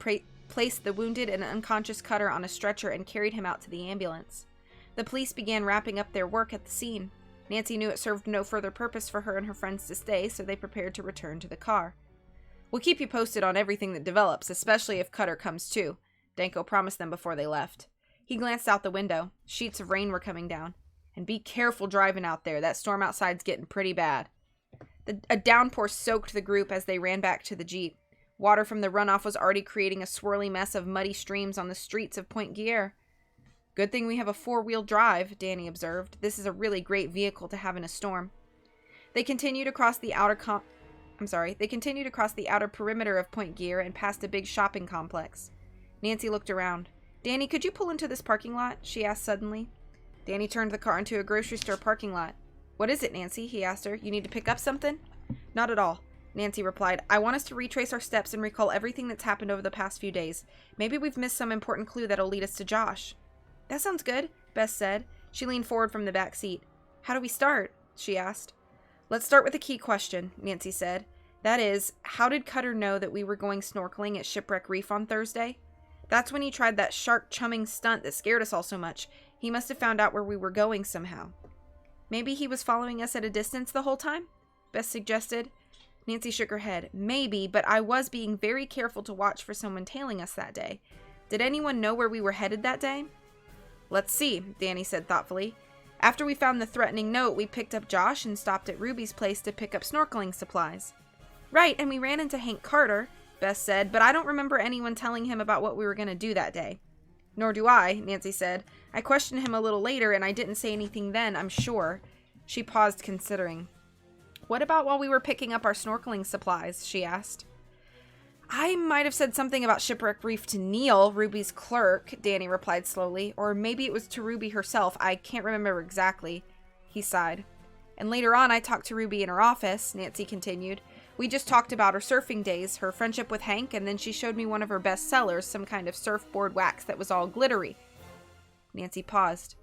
placed the wounded and unconscious Cutter on a stretcher and carried him out to the ambulance. The police began wrapping up their work at the scene. Nancy knew it served no further purpose for her and her friends to stay, so they prepared to return to the car. We'll keep you posted on everything that develops, especially if Cutter comes too, Danko promised them before they left. He glanced out the window. Sheets of rain were coming down. And be careful driving out there. That storm outside's getting pretty bad. A downpour soaked the group as they ran back to the Jeep. Water from the runoff was already creating a swirly mess of muddy streams on the streets of Point Guerre. Good thing we have a 4-wheel drive, Danny observed. This is a really great vehicle to have in a storm. They continued across the outer perimeter of Point Guerre and passed a big shopping complex. Nancy looked around. Danny, could you pull into this parking lot? She asked suddenly. Danny turned the car into a grocery store parking lot. What is it, Nancy? He asked her. You need to pick up something? Not at all, Nancy replied. I want us to retrace our steps and recall everything that's happened over the past few days. Maybe we've missed some important clue that'll lead us to Josh. That sounds good, Bess said. She leaned forward from the back seat. How do we start? She asked. Let's start with a key question, Nancy said. That is, how did Cutter know that we were going snorkeling at Shipwreck Reef on Thursday? That's when he tried that shark chumming stunt that scared us all so much. He must have found out where we were going somehow. Maybe he was following us at a distance the whole time? Bess suggested. Nancy shook her head. Maybe, but I was being very careful to watch for someone tailing us that day. Did anyone know where we were headed that day? Let's see, Danny said thoughtfully. After we found the threatening note, we picked up Josh and stopped at Ruby's place to pick up snorkeling supplies. Right, and we ran into Hank Carter, Bess said, but I don't remember anyone telling him about what we were going to do that day. Nor do I, Nancy said. I questioned him a little later, and I didn't say anything then, I'm sure. She paused, considering. What about while we were picking up our snorkeling supplies? She asked. I might have said something about Shipwreck Reef to Neil, Ruby's clerk, Danny replied slowly. Or maybe it was to Ruby herself. I can't remember exactly. He sighed. And later on, I talked to Ruby in her office, Nancy continued. We just talked about her surfing days, her friendship with Hank, and then she showed me one of her best sellers, some kind of surfboard wax that was all glittery. Nancy paused.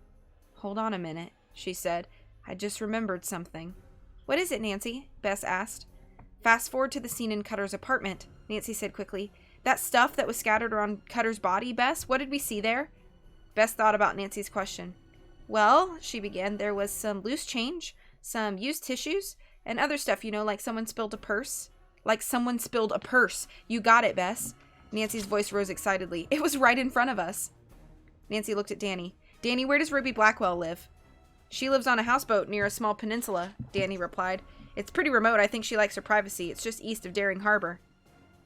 Hold on a minute, she said. I just remembered something. What is it, Nancy? Bess asked. Fast forward to the scene in Cutter's apartment, Nancy said quickly. That stuff that was scattered around Cutter's body, Bess, what did we see there? Bess thought about Nancy's question. Well, she began, there was some loose change, some used tissues, and other stuff, like someone spilled a purse. Like someone spilled a purse. You got it, Bess. Nancy's voice rose excitedly. It was right in front of us. Nancy looked at Danny. Danny, where does Ruby Blackwell live? She lives on a houseboat near a small peninsula, Danny replied. It's pretty remote. I think she likes her privacy. It's just east of Daring Harbor.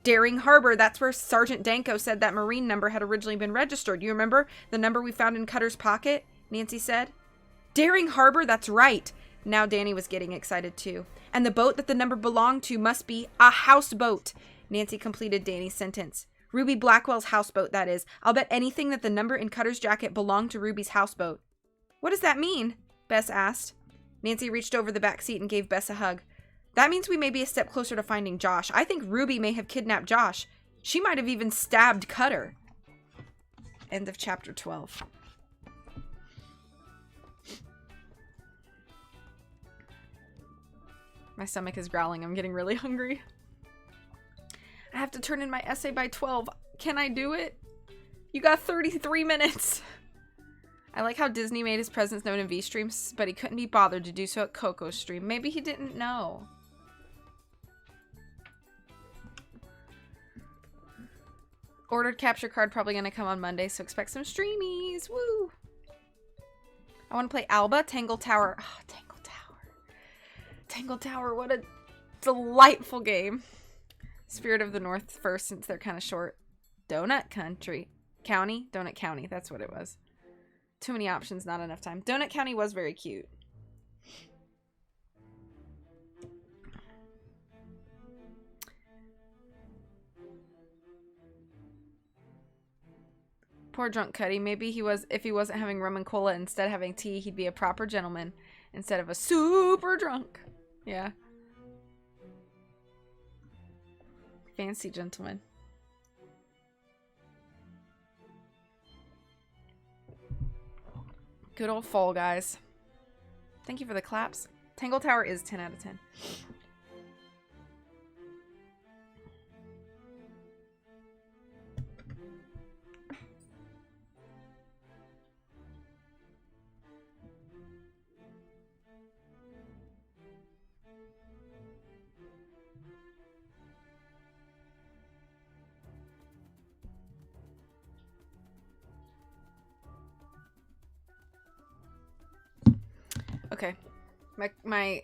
Daring Harbor, that's where Sergeant Danko said that Marine number had originally been registered. You remember the number we found in Cutter's pocket? Nancy said. Daring Harbor, that's right. Now Danny was getting excited too. And the boat that the number belonged to must be a houseboat. Nancy completed Danny's sentence. Ruby Blackwell's houseboat, that is. I'll bet anything that the number in Cutter's jacket belonged to Ruby's houseboat. What does that mean? Bess asked. Nancy reached over the back seat and gave Bess a hug. That means we may be a step closer to finding Josh. I think Ruby may have kidnapped Josh. She might have even stabbed Cutter. End of chapter 12. My stomach is growling. I'm getting really hungry. I have to turn in my essay by 12. Can I do it? You got 33 minutes. I like how Disney made his presence known in V-Streams, but he couldn't be bothered to do so at Coco's stream. Maybe he didn't know. Ordered capture card probably gonna come on Monday, so expect some streamies. Woo! I want to play Alba, Tangle Tower. Oh, Tangle Tower. Tangle Tower, what a delightful game. Spirit of the North first, since they're kind of short. Donut Country. County? Donut County, that's what it was. Too many options, not enough time. Donut County was very cute. Poor drunk Cuddy. Maybe if he wasn't having rum and cola instead having tea, he'd be a proper gentleman instead of a super drunk. Yeah. Fancy gentleman. Good old Fall Guys. Thank you for the claps. Tangle Tower is 10 out of 10. Okay, my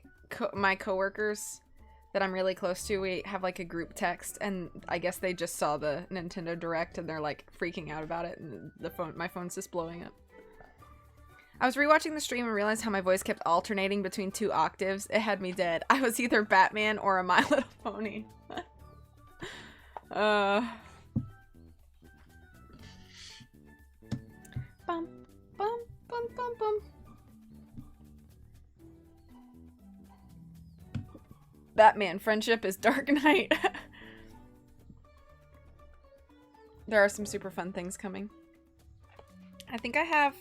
coworkers that I'm really close to, we have like a group text, and I guess they just saw the Nintendo Direct and they're like freaking out about it, and my phone's just blowing up. I was rewatching the stream and realized how my voice kept alternating between 2 octaves. It had me dead. I was either Batman or a My Little Pony. Bum bum bum bum bum. Batman, friendship is Dark Knight. There are some super fun things coming. I think I have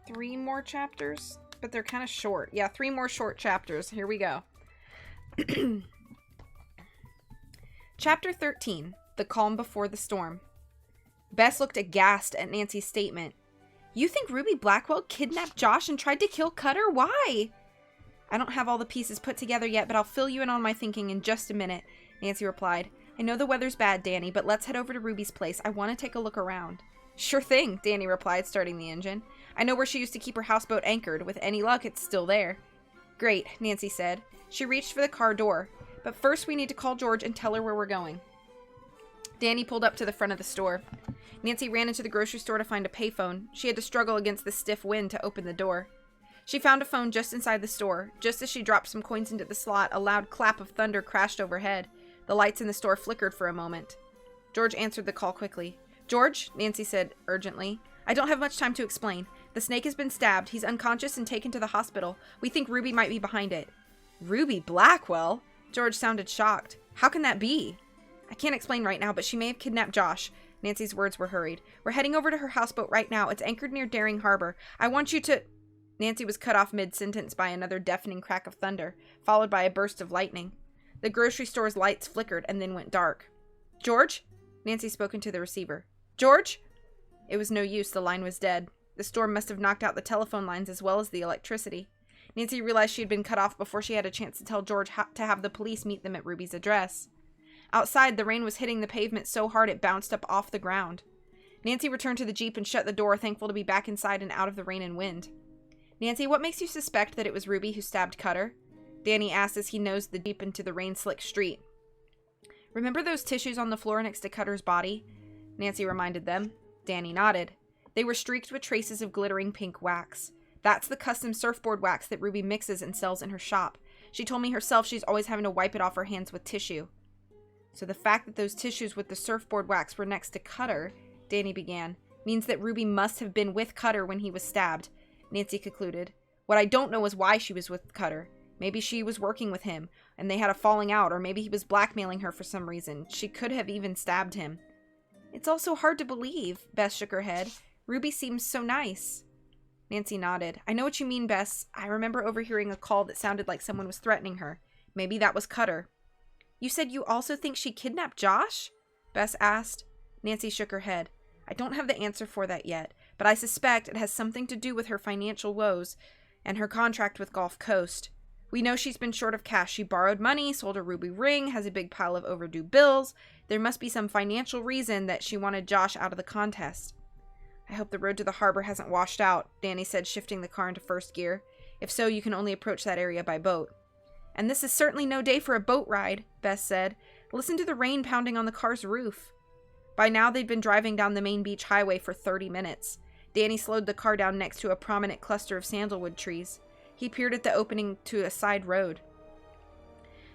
3 more chapters, but they're kind of short. Yeah, 3 more short chapters. Here we go. Chapter 13, The Calm Before the Storm. Bess looked aghast at Nancy's statement. You think Ruby Blackwell kidnapped Josh and tried to kill Cutter? Why? I don't have all the pieces put together yet, but I'll fill you in on my thinking in just a minute, Nancy replied. I know the weather's bad, Danny, but let's head over to Ruby's place. I want to take a look around. Sure thing, Danny replied, starting the engine. I know where she used to keep her houseboat anchored. With any luck, it's still there. Great, Nancy said. She reached for the car door. But first we need to call George and tell her where we're going. Danny pulled up to the front of the store. Nancy ran into the grocery store to find a payphone. She had to struggle against the stiff wind to open the door. She found a phone just inside the store. Just as she dropped some coins into the slot, a loud clap of thunder crashed overhead. The lights in the store flickered for a moment. George answered the call quickly. George, Nancy said urgently. I don't have much time to explain. The snake has been stabbed. He's unconscious and taken to the hospital. We think Ruby might be behind it. Ruby Blackwell? George sounded shocked. How can that be? I can't explain right now, but she may have kidnapped Josh. Nancy's words were hurried. We're heading over to her houseboat right now. It's anchored near Daring Harbor. I want you to... Nancy was cut off mid-sentence by another deafening crack of thunder, followed by a burst of lightning. The grocery store's lights flickered and then went dark. George? Nancy spoke into the receiver. George? It was no use. The line was dead. The storm must have knocked out the telephone lines as well as the electricity. Nancy realized she had been cut off before she had a chance to tell George to have the police meet them at Ruby's address. Outside, the rain was hitting the pavement so hard it bounced up off the ground. Nancy returned to the Jeep and shut the door, thankful to be back inside and out of the rain and wind. Nancy, what makes you suspect that it was Ruby who stabbed Cutter? Danny asked as he nosed the Jeep into the rain-slicked street. Remember those tissues on the floor next to Cutter's body? Nancy reminded them. Danny nodded. They were streaked with traces of glittering pink wax. That's the custom surfboard wax that Ruby mixes and sells in her shop. She told me herself she's always having to wipe it off her hands with tissue. So the fact that those tissues with the surfboard wax were next to Cutter, Danny began, means that Ruby must have been with Cutter when he was stabbed. Nancy concluded. What I don't know is why she was with Cutter. Maybe she was working with him, and they had a falling out, or maybe he was blackmailing her for some reason. She could have even stabbed him. It's all so hard to believe, Bess shook her head. Ruby seems so nice. Nancy nodded. I know what you mean, Bess. I remember overhearing a call that sounded like someone was threatening her. Maybe that was Cutter. You said you also think she kidnapped Josh? Bess asked. Nancy shook her head. I don't have the answer for that yet, but I suspect it has something to do with her financial woes and her contract with Gulf Coast. We know she's been short of cash. She borrowed money, sold a ruby ring, has a big pile of overdue bills. There must be some financial reason that she wanted Josh out of the contest. I hope the road to the harbor hasn't washed out, Danny said, shifting the car into first gear. If so, you can only approach that area by boat. And this is certainly no day for a boat ride, Bess said. Listen to the rain pounding on the car's roof. By now, they'd been driving down the main beach highway for 30 minutes. Danny slowed the car down next to a prominent cluster of sandalwood trees. He peered at the opening to a side road.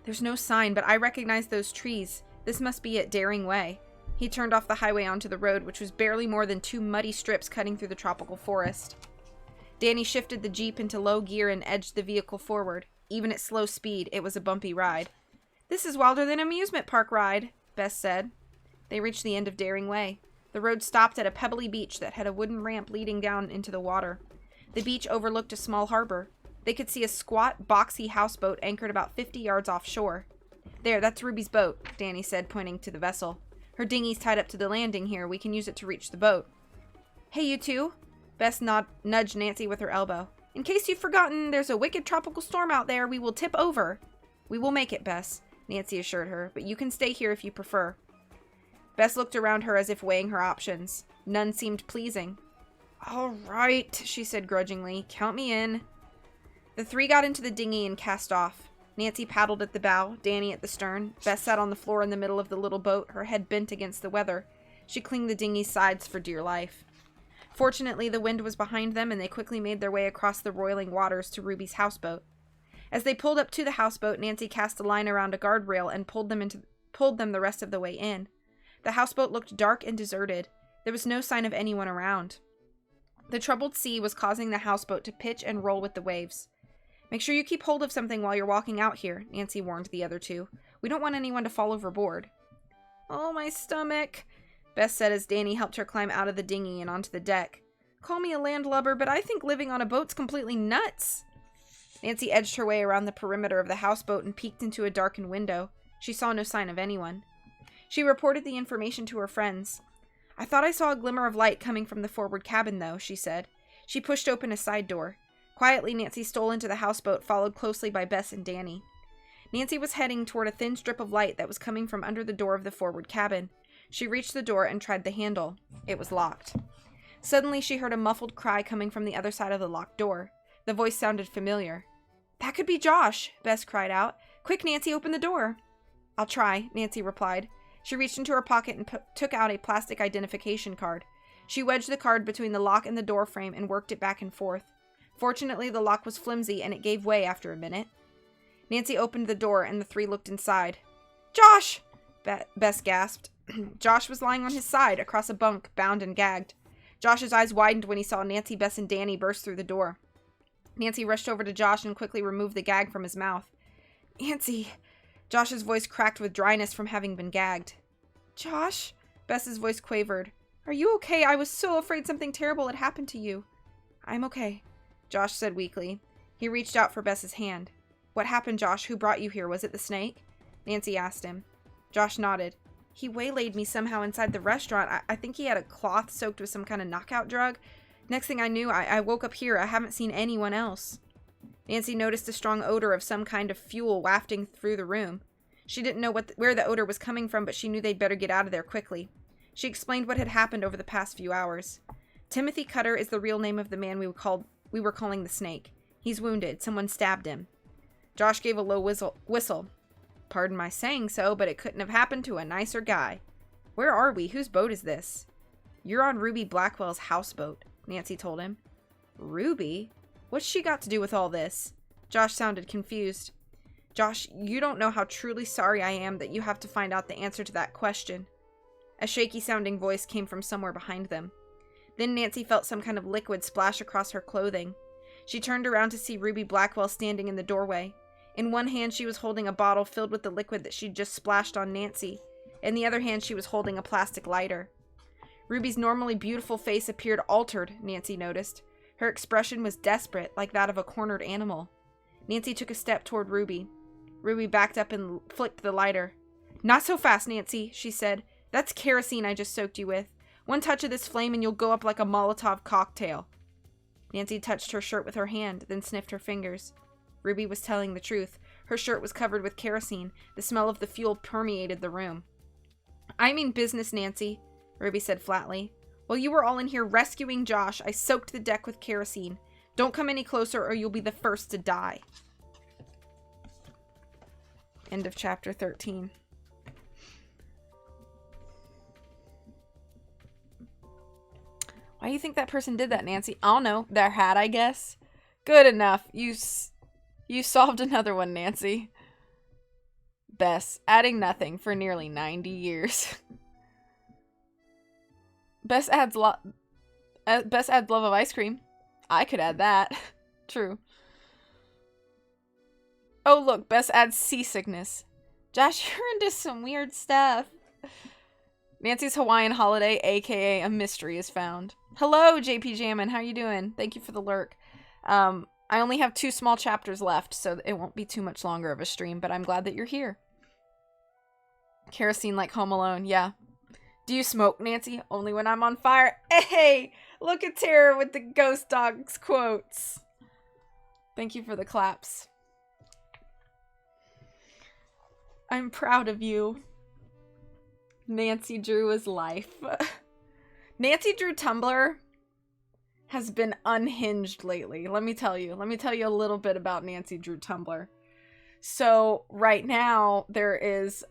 There's no sign, but I recognize those trees. This must be at Daring Way. He turned off the highway onto the road, which was barely more than 2 muddy strips cutting through the tropical forest. Danny shifted the Jeep into low gear and edged the vehicle forward. Even at slow speed, it was a bumpy ride. This is wilder than an amusement park ride, Bess said. They reached the end of Daring Way. The road stopped at a pebbly beach that had a wooden ramp leading down into the water. The beach overlooked a small harbor. They could see a squat, boxy houseboat anchored about 50 yards offshore. There, that's Ruby's boat, Danny said, pointing to the vessel. Her dinghy's tied up to the landing here. We can use it to reach the boat. Hey, you two. Bess nudged Nancy with her elbow. In case you've forgotten, there's a wicked tropical storm out there. We will tip over. We will make it, Bess, Nancy assured her, but you can stay here if you prefer. Bess looked around her as if weighing her options. None seemed pleasing. All right, she said grudgingly. Count me in. The three got into the dinghy and cast off. Nancy paddled at the bow, Danny at the stern. Bess sat on the floor in the middle of the little boat, her head bent against the weather. She clinged the dinghy's sides for dear life. Fortunately, the wind was behind them, and they quickly made their way across the roiling waters to Ruby's houseboat. As they pulled up to the houseboat, Nancy cast a line around a guardrail and pulled them the rest of the way in. The houseboat looked dark and deserted. There was no sign of anyone around. The troubled sea was causing the houseboat to pitch and roll with the waves. Make sure you keep hold of something while you're walking out here, Nancy warned the other two. We don't want anyone to fall overboard. Oh, my stomach, Bess said as Danny helped her climb out of the dinghy and onto the deck. Call me a landlubber, but I think living on a boat's completely nuts. Nancy edged her way around the perimeter of the houseboat and peeked into a darkened window. She saw no sign of anyone. She reported the information to her friends. I thought I saw a glimmer of light coming from the forward cabin, though, she said. She pushed open a side door. Quietly, Nancy stole into the houseboat, followed closely by Bess and Danny. Nancy was heading toward a thin strip of light that was coming from under the door of the forward cabin. She reached the door and tried the handle. It was locked. Suddenly, she heard a muffled cry coming from the other side of the locked door. The voice sounded familiar. That could be Josh, Bess cried out. Quick, Nancy, open the door. I'll try, Nancy replied. She reached into her pocket and took out a plastic identification card. She wedged the card between the lock and the door frame and worked it back and forth. Fortunately, the lock was flimsy and it gave way after a minute. Nancy opened the door and the three looked inside. Josh! Bess gasped. Josh was lying on his side, across a bunk, bound and gagged. Josh's eyes widened when he saw Nancy, Bess, and Danny burst through the door. Nancy rushed over to Josh and quickly removed the gag from his mouth. Nancy! Josh's voice cracked with dryness from having been gagged. Josh? Bess's voice quavered. Are you okay? I was so afraid something terrible had happened to you. I'm okay, Josh said weakly. He reached out for Bess's hand. What happened, Josh? Who brought you here? Was it the snake? Nancy asked him. Josh nodded. He waylaid me somehow inside the restaurant. I think he had a cloth soaked with some kind of knockout drug. Next thing I knew, I woke up here. I haven't seen anyone else. Nancy noticed a strong odor of some kind of fuel wafting through the room. She didn't know where the odor was coming from, but she knew they'd better get out of there quickly. She explained what had happened over the past few hours. Timothy Cutter is the real name of the man we were calling the snake. He's wounded. Someone stabbed him. Josh gave a low whistle. Pardon my saying so, but it couldn't have happened to a nicer guy. Where are we? Whose boat is this? You're on Ruby Blackwell's houseboat, Nancy told him. Ruby? What's she got to do with all this? Josh sounded confused. Josh, you don't know how truly sorry I am that you have to find out the answer to that question. A shaky-sounding voice came from somewhere behind them. Then Nancy felt some kind of liquid splash across her clothing. She turned around to see Ruby Blackwell standing in the doorway. In one hand, she was holding a bottle filled with the liquid that she'd just splashed on Nancy. In the other hand, she was holding a plastic lighter. Ruby's normally beautiful face appeared altered, Nancy noticed. Her expression was desperate, like that of a cornered animal. Nancy took a step toward Ruby. Ruby backed up and flicked the lighter. Not so fast, Nancy, she said. That's kerosene I just soaked you with. One touch of this flame and you'll go up like a Molotov cocktail. Nancy touched her shirt with her hand, then sniffed her fingers. Ruby was telling the truth. Her shirt was covered with kerosene. The smell of the fuel permeated the room. I mean business, Nancy, Ruby said flatly. While you were all in here rescuing Josh, I soaked the deck with kerosene. Don't come any closer or you'll be the first to die. End of chapter 13. Why do you think that person did that, Nancy? I don't know. Their hat, I guess. Good enough. You solved another one, Nancy. Bess, adding nothing for nearly 90 years. Bess adds love of ice cream. I could add that. True. Oh, look, Bess adds seasickness. Josh, you're into some weird stuff. Nancy's Hawaiian holiday, aka a mystery, is found. Hello, JP Jammin. How you doing? Thank you for the lurk. I only have 2 small chapters left, so it won't be too much longer of a stream, but I'm glad that you're here. Kerosene like Home Alone, yeah. Do you smoke, Nancy? Only when I'm on fire. Hey! Look at Tara with the Ghost Dogs quotes. Thank you for the claps. I'm proud of you. Nancy Drew is life. Nancy Drew Tumblr has been unhinged lately. Let me tell you a little bit about Nancy Drew Tumblr. So right now there is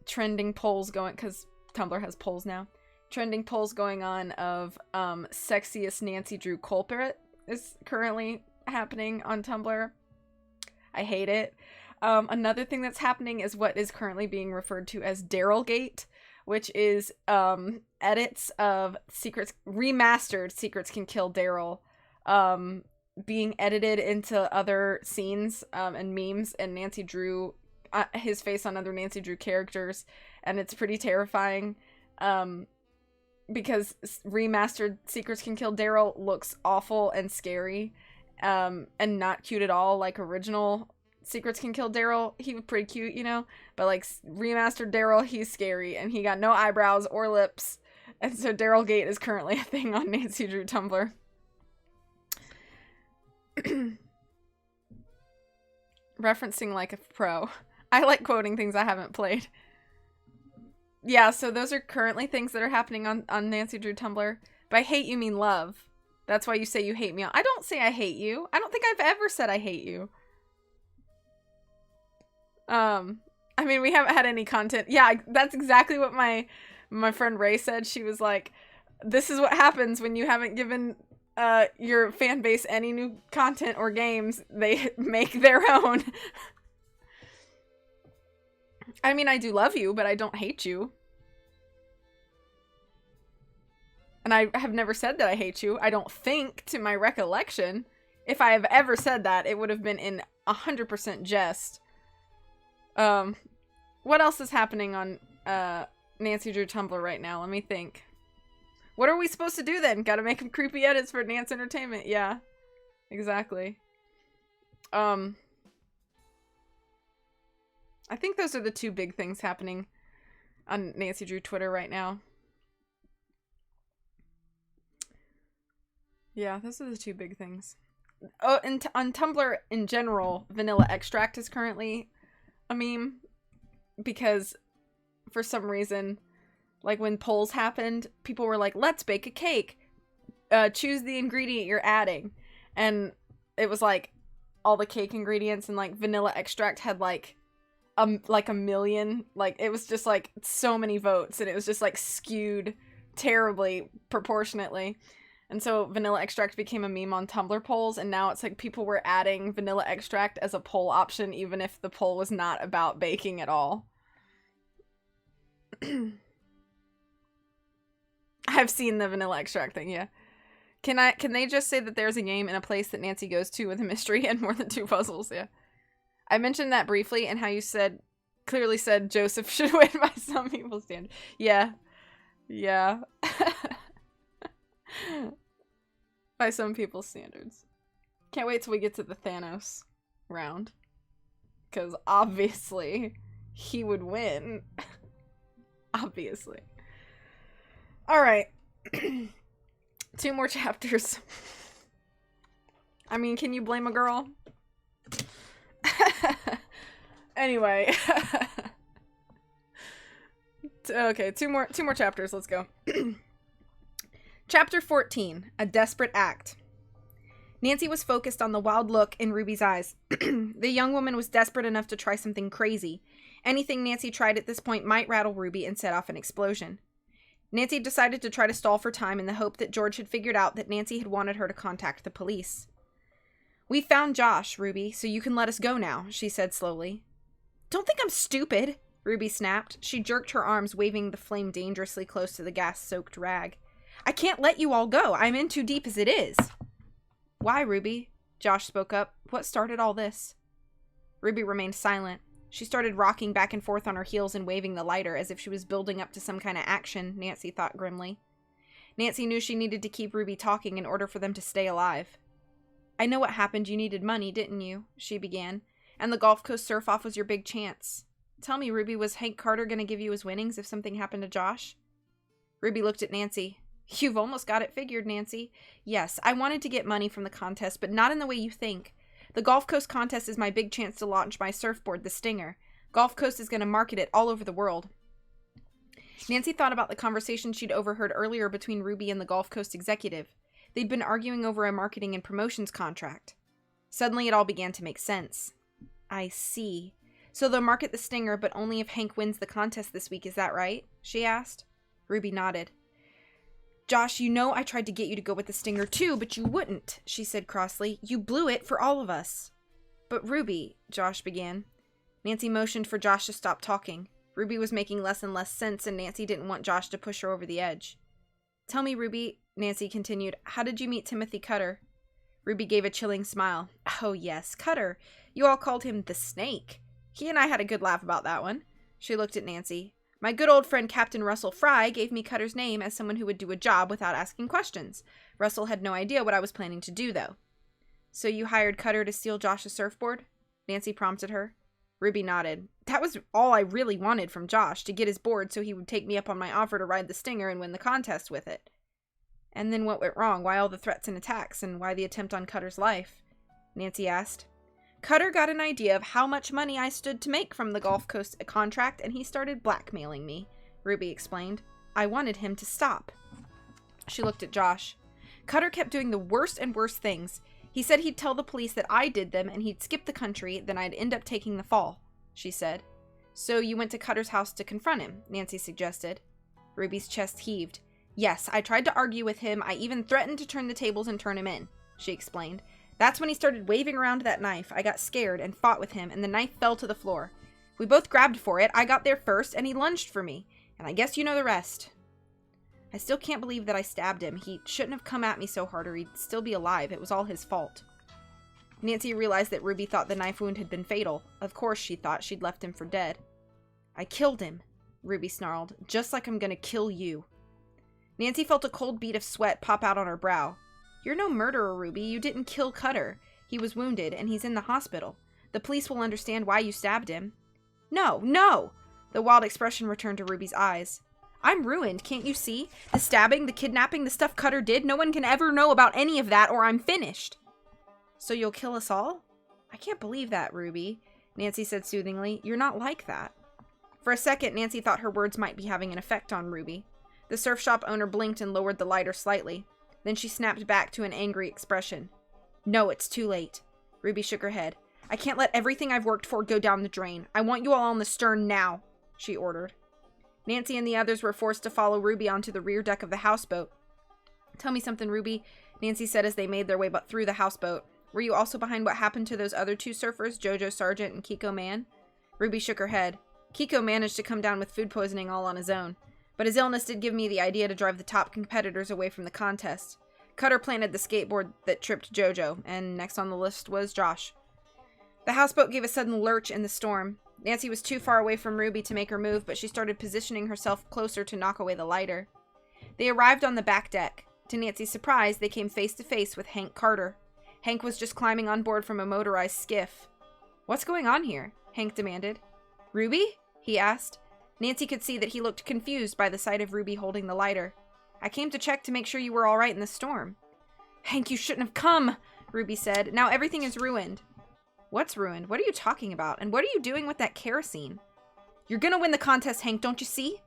trending polls going, because Tumblr has polls now. Trending polls going on of sexiest Nancy Drew culprit is currently happening on Tumblr. I hate it. Another thing that's happening is what is currently being referred to as Darylgate, which is edits of remastered Secrets Can Kill Daryl being edited into other scenes and memes, and Nancy Drew, his face on other Nancy Drew characters, and it's pretty terrifying because remastered Secrets Can Kill Daryl looks awful and scary and not cute at all like original Secrets Can Kill Daryl. He was pretty cute, you know, but like remastered Daryl, he's scary and he got no eyebrows or lips, and so Darylgate is currently a thing on Nancy Drew Tumblr. Referencing like a pro. I like quoting things I haven't played. Yeah, so those are currently things that are happening on Nancy Drew Tumblr. By hate, you mean love. That's why you say you hate me. I don't say I hate you. I don't think I've ever said I hate you. I mean, we haven't had any content. Yeah, that's exactly what my friend Ray said. She was like, this is what happens when you haven't given your fan base any new content or games. They make their own. I mean, I do love you, but I don't hate you. And I have never said that I hate you. I don't think, to my recollection. If I have ever said that, it would have been in 100% jest. What else is happening on Nancy Drew Tumblr right now? Let me think. What are we supposed to do then? Gotta make them creepy edits for Nance Entertainment. Yeah, exactly. I think those are the 2 big things happening on Nancy Drew Twitter right now. Yeah, those are the 2 big things. Oh, and on Tumblr in general, Vanilla Extract is currently a meme because for some reason, like when polls happened, people were like, let's bake a cake. Choose the ingredient you're adding. And it was like all the cake ingredients, and like Vanilla Extract had like a million. Like it was just like so many votes, and it was just like skewed terribly proportionately. And so Vanilla Extract became a meme on Tumblr polls, and now it's like people were adding Vanilla Extract as a poll option even if the poll was not about baking at all. I've seen the Vanilla Extract thing, yeah. Can they just say that there's a game in a place that Nancy goes to with a mystery and more than 2 puzzles, yeah. I mentioned that briefly and how you clearly said Joseph should win by some people's standards. Yeah. Yeah. By some people's standards. Can't wait till we get to the Thanos round. Because obviously, he would win. Obviously. Alright. 2 more chapters. I mean, can you blame a girl? Anyway. Okay, two more chapters. Let's go. Chapter 14, A Desperate Act. Nancy was focused on the wild look in Ruby's eyes. The young woman was desperate enough to try something crazy. Anything Nancy tried at this point might rattle Ruby and set off an explosion. Nancy decided to try to stall for time in the hope that George had figured out that Nancy had wanted her to contact the police. "We found Josh, Ruby, so you can let us go now," she said slowly. "Don't think I'm stupid," Ruby snapped. She jerked her arms, waving the flame dangerously close to the gas-soaked rag. "I can't let you all go. I'm in too deep as it is." "Why, Ruby?" Josh spoke up. "What started all this?" Ruby remained silent. She started rocking back and forth on her heels and waving the lighter as if she was building up to some kind of action, Nancy thought grimly. Nancy knew she needed to keep Ruby talking in order for them to stay alive. "I know what happened. You needed money, didn't you?" she began. "And the Gulf Coast surf-off was your big chance. Tell me, Ruby, was Hank Carter going to give you his winnings if something happened to Josh?" Ruby looked at Nancy. "You've almost got it figured, Nancy. Yes, I wanted to get money from the contest, but not in the way you think. The Gulf Coast contest is my big chance to launch my surfboard, the Stinger. Gulf Coast is going to market it all over the world." Nancy thought about the conversation she'd overheard earlier between Ruby and the Gulf Coast executive. They'd been arguing over a marketing and promotions contract. Suddenly it all began to make sense. "I see. So they'll market the Stinger, but only if Hank wins the contest this week, is that right?" she asked. Ruby nodded. "Josh, you know I tried to get you to go with the Stinger too, but you wouldn't," she said crossly. "You blew it for all of us." "But Ruby," Josh began. Nancy motioned for Josh to stop talking. Ruby was making less and less sense, and Nancy didn't want Josh to push her over the edge. "Tell me, Ruby," Nancy continued, "how did you meet Timothy Cutter?" Ruby gave a chilling smile. "Oh yes, Cutter. You all called him the Snake. He and I had a good laugh about that one." She looked at Nancy. "My good old friend Captain Russell Fry gave me Cutter's name as someone who would do a job without asking questions. Russell had no idea what I was planning to do, though." "So you hired Cutter to steal Josh's surfboard?" Nancy prompted her. Ruby nodded. "That was all I really wanted from Josh, to get his board so he would take me up on my offer to ride the Stinger and win the contest with it." "And then what went wrong? Why all the threats and attacks, and why the attempt on Cutter's life?" Nancy asked. "Cutter got an idea of how much money I stood to make from the Gulf Coast contract, and he started blackmailing me," Ruby explained. "I wanted him to stop." She looked at Josh. "Cutter kept doing the worst and worst things. He said he'd tell the police that I did them, and he'd skip the country, then I'd end up taking the fall," she said. "So you went to Cutter's house to confront him," Nancy suggested. Ruby's chest heaved. "Yes, I tried to argue with him. I even threatened to turn the tables and turn him in," she explained. "That's when he started waving around that knife. I got scared and fought with him, and the knife fell to the floor. We both grabbed for it. I got there first, and he lunged for me. And I guess you know the rest. I still can't believe that I stabbed him. He shouldn't have come at me so hard, or he'd still be alive. It was all his fault." Nancy realized that Ruby thought the knife wound had been fatal. Of course she thought she'd left him for dead. "I killed him," Ruby snarled, "just like I'm gonna kill you." Nancy felt a cold bead of sweat pop out on her brow. "You're no murderer, Ruby. You didn't kill Cutter. He was wounded, and he's in the hospital. The police will understand why you stabbed him." "No, no!" The wild expression returned to Ruby's eyes. "I'm ruined, can't you see? The stabbing, the kidnapping, the stuff Cutter did, no one can ever know about any of that, or I'm finished." "So you'll kill us all?" "I can't believe that, Ruby," Nancy said soothingly. "You're not like that." For a second, Nancy thought her words might be having an effect on Ruby. The surf shop owner blinked and lowered the lighter slightly. Then she snapped back to an angry expression. "No, it's too late." Ruby shook her head. "I can't let everything I've worked for go down the drain. I want you all on the stern now," she ordered. Nancy and the others were forced to follow Ruby onto the rear deck of the houseboat. "Tell me something, Ruby," Nancy said as they made their way through the houseboat. "Were you also behind what happened to those other 2 surfers, Jojo Sargent and Kiko Man?" Ruby shook her head. "Kiko managed to come down with food poisoning all on his own. But his illness did give me the idea to drive the top competitors away from the contest. Cutter planted the skateboard that tripped Jojo, and next on the list was Josh." The houseboat gave a sudden lurch in the storm. Nancy was too far away from Ruby to make her move, but she started positioning herself closer to knock away the lighter. They arrived on the back deck. To Nancy's surprise, they came face to face with Hank Carter. Hank was just climbing on board from a motorized skiff. "What's going on here?" Hank demanded. "Ruby?" he asked. Nancy could see that he looked confused by the sight of Ruby holding the lighter. I came to check to make sure you were all right in the storm. Hank, you shouldn't have come, Ruby said. Now everything is ruined. What's ruined? What are you talking about? And what are you doing with that kerosene? You're gonna win the contest, Hank, don't you see?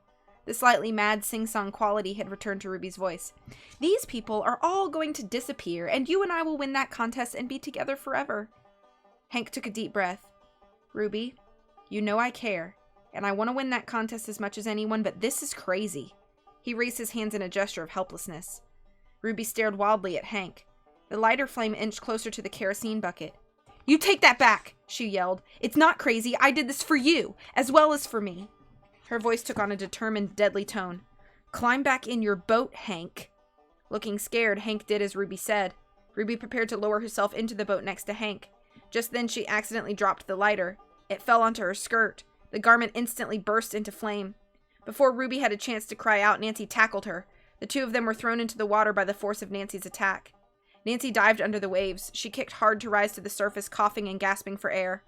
The slightly mad sing-song quality had returned to Ruby's voice. These people are all going to disappear, and you and I will win that contest and be together forever. Hank took a deep breath. Ruby, you know I care, and I want to win that contest as much as anyone, but this is crazy. He raised his hands in a gesture of helplessness. Ruby stared wildly at Hank. The lighter flame inched closer to the kerosene bucket. You take that back, she yelled. It's not crazy. I did this for you, as well as for me. Her voice took on a determined, deadly tone. Climb back in your boat, Hank. Looking scared, Hank did as Ruby said. Ruby prepared to lower herself into the boat next to Hank. Just then she accidentally dropped the lighter. It fell onto her skirt. The garment instantly burst into flame. Before Ruby had a chance to cry out, Nancy tackled her. The two of them were thrown into the water by the force of Nancy's attack. Nancy dived under the waves. She kicked hard to rise to the surface, coughing and gasping for air.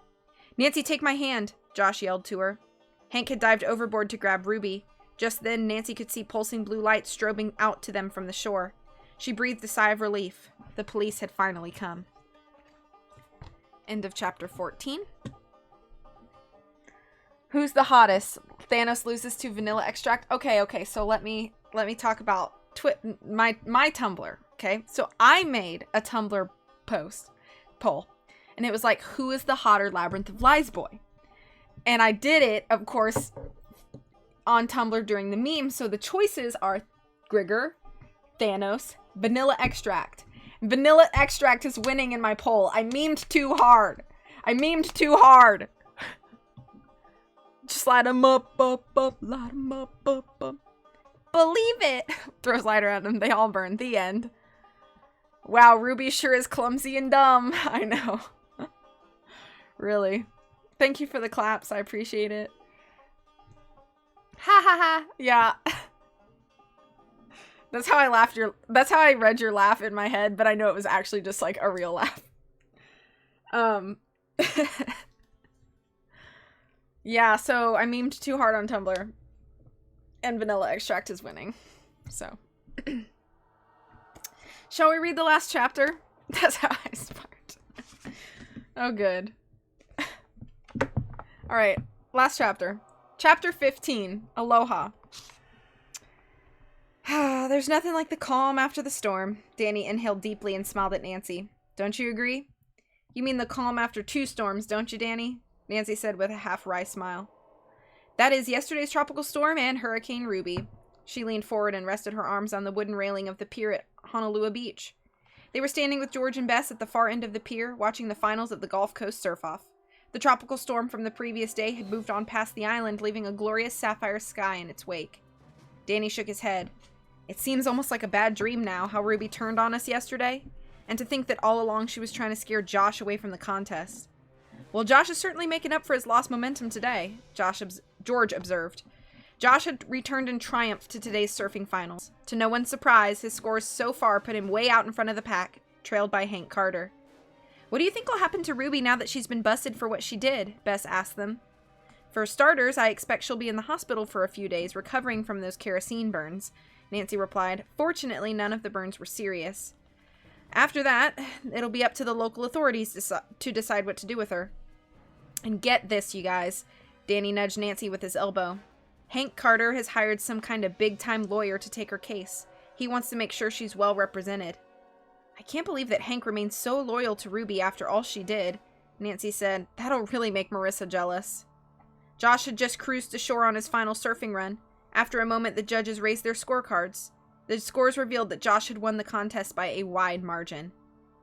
Nancy, take my hand, Josh yelled to her. Hank had dived overboard to grab Ruby. Just then, Nancy could see pulsing blue lights strobing out to them from the shore. She breathed a sigh of relief. The police had finally come. End of chapter 14. Who's the hottest? Thanos loses to vanilla extract. Okay, so let me talk about my Tumblr. Okay, so I made a Tumblr poll, and it was like, who is the hotter Labyrinth of Lies boy? And I did it, of course, on Tumblr during the meme. So the choices are Grigor, Thanos, Vanilla Extract. Vanilla Extract is winning in my poll. I memed too hard. Just light 'em up, light 'em up. Believe it! Throws lighter at them. They all burn. The end. Wow, Ruby sure is clumsy and dumb. I know. Really. Thank you for the claps. I appreciate it. Ha ha ha. Yeah. That's how I read your laugh in my head, but I know it was actually just like a real laugh. Yeah, so I memed too hard on Tumblr. And Vanilla Extract is winning. So. Shall we read the last chapter? That's how I start. Oh, good. Alright, last chapter. Chapter 15, Aloha. There's nothing like the calm after the storm. Danny inhaled deeply and smiled at Nancy. Don't you agree? You mean the calm after 2 storms, don't you, Danny? Nancy said with a half-wry smile. That is yesterday's tropical storm and Hurricane Ruby. She leaned forward and rested her arms on the wooden railing of the pier at Honolulu Beach. They were standing with George and Bess at the far end of the pier, watching the finals of the Gulf Coast surf-off. The tropical storm from the previous day had moved on past the island, leaving a glorious sapphire sky in its wake. Danny shook his head. It seems almost like a bad dream now, how Ruby turned on us yesterday. And to think that all along she was trying to scare Josh away from the contest. Well, Josh is certainly making up for his lost momentum today, George observed. Josh had returned in triumph to today's surfing finals. To no one's surprise, his scores so far put him way out in front of the pack, trailed by Hank Carter. What do you think will happen to Ruby now that she's been busted for what she did? Bess asked them. For starters, I expect she'll be in the hospital for a few days, recovering from those kerosene burns, Nancy replied. Fortunately, none of the burns were serious. After that, it'll be up to the local authorities to decide what to do with her. And get this, you guys. Danny nudged Nancy with his elbow. Hank Carter has hired some kind of big-time lawyer to take her case. He wants to make sure she's well represented. I can't believe that Hank remained so loyal to Ruby after all she did, Nancy said. That'll really make Marissa jealous. Josh had just cruised to shore on his final surfing run. After a moment, the judges raised their scorecards. The scores revealed that Josh had won the contest by a wide margin.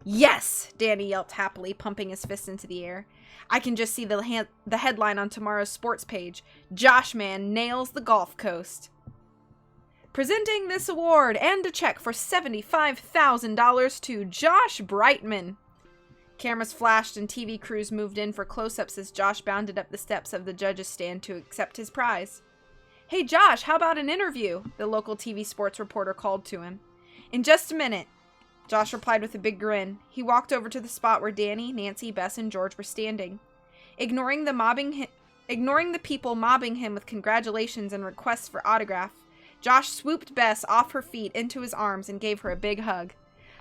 Yes! Danny yelped happily, pumping his fist into the air. I can just see the headline on tomorrow's sports page. Josh Man nails the Gulf Coast. Presenting this award and a check for $75,000 to Josh Brightman. Cameras flashed and TV crews moved in for close-ups as Josh bounded up the steps of the judge's stand to accept his prize. Hey Josh, how about an interview? The local TV sports reporter called to him. In just a minute, Josh replied with a big grin. He walked over to the spot where Danny, Nancy, Bess, and George were standing. Ignoring the people mobbing him with congratulations and requests for autograph, Josh swooped Bess off her feet into his arms and gave her a big hug.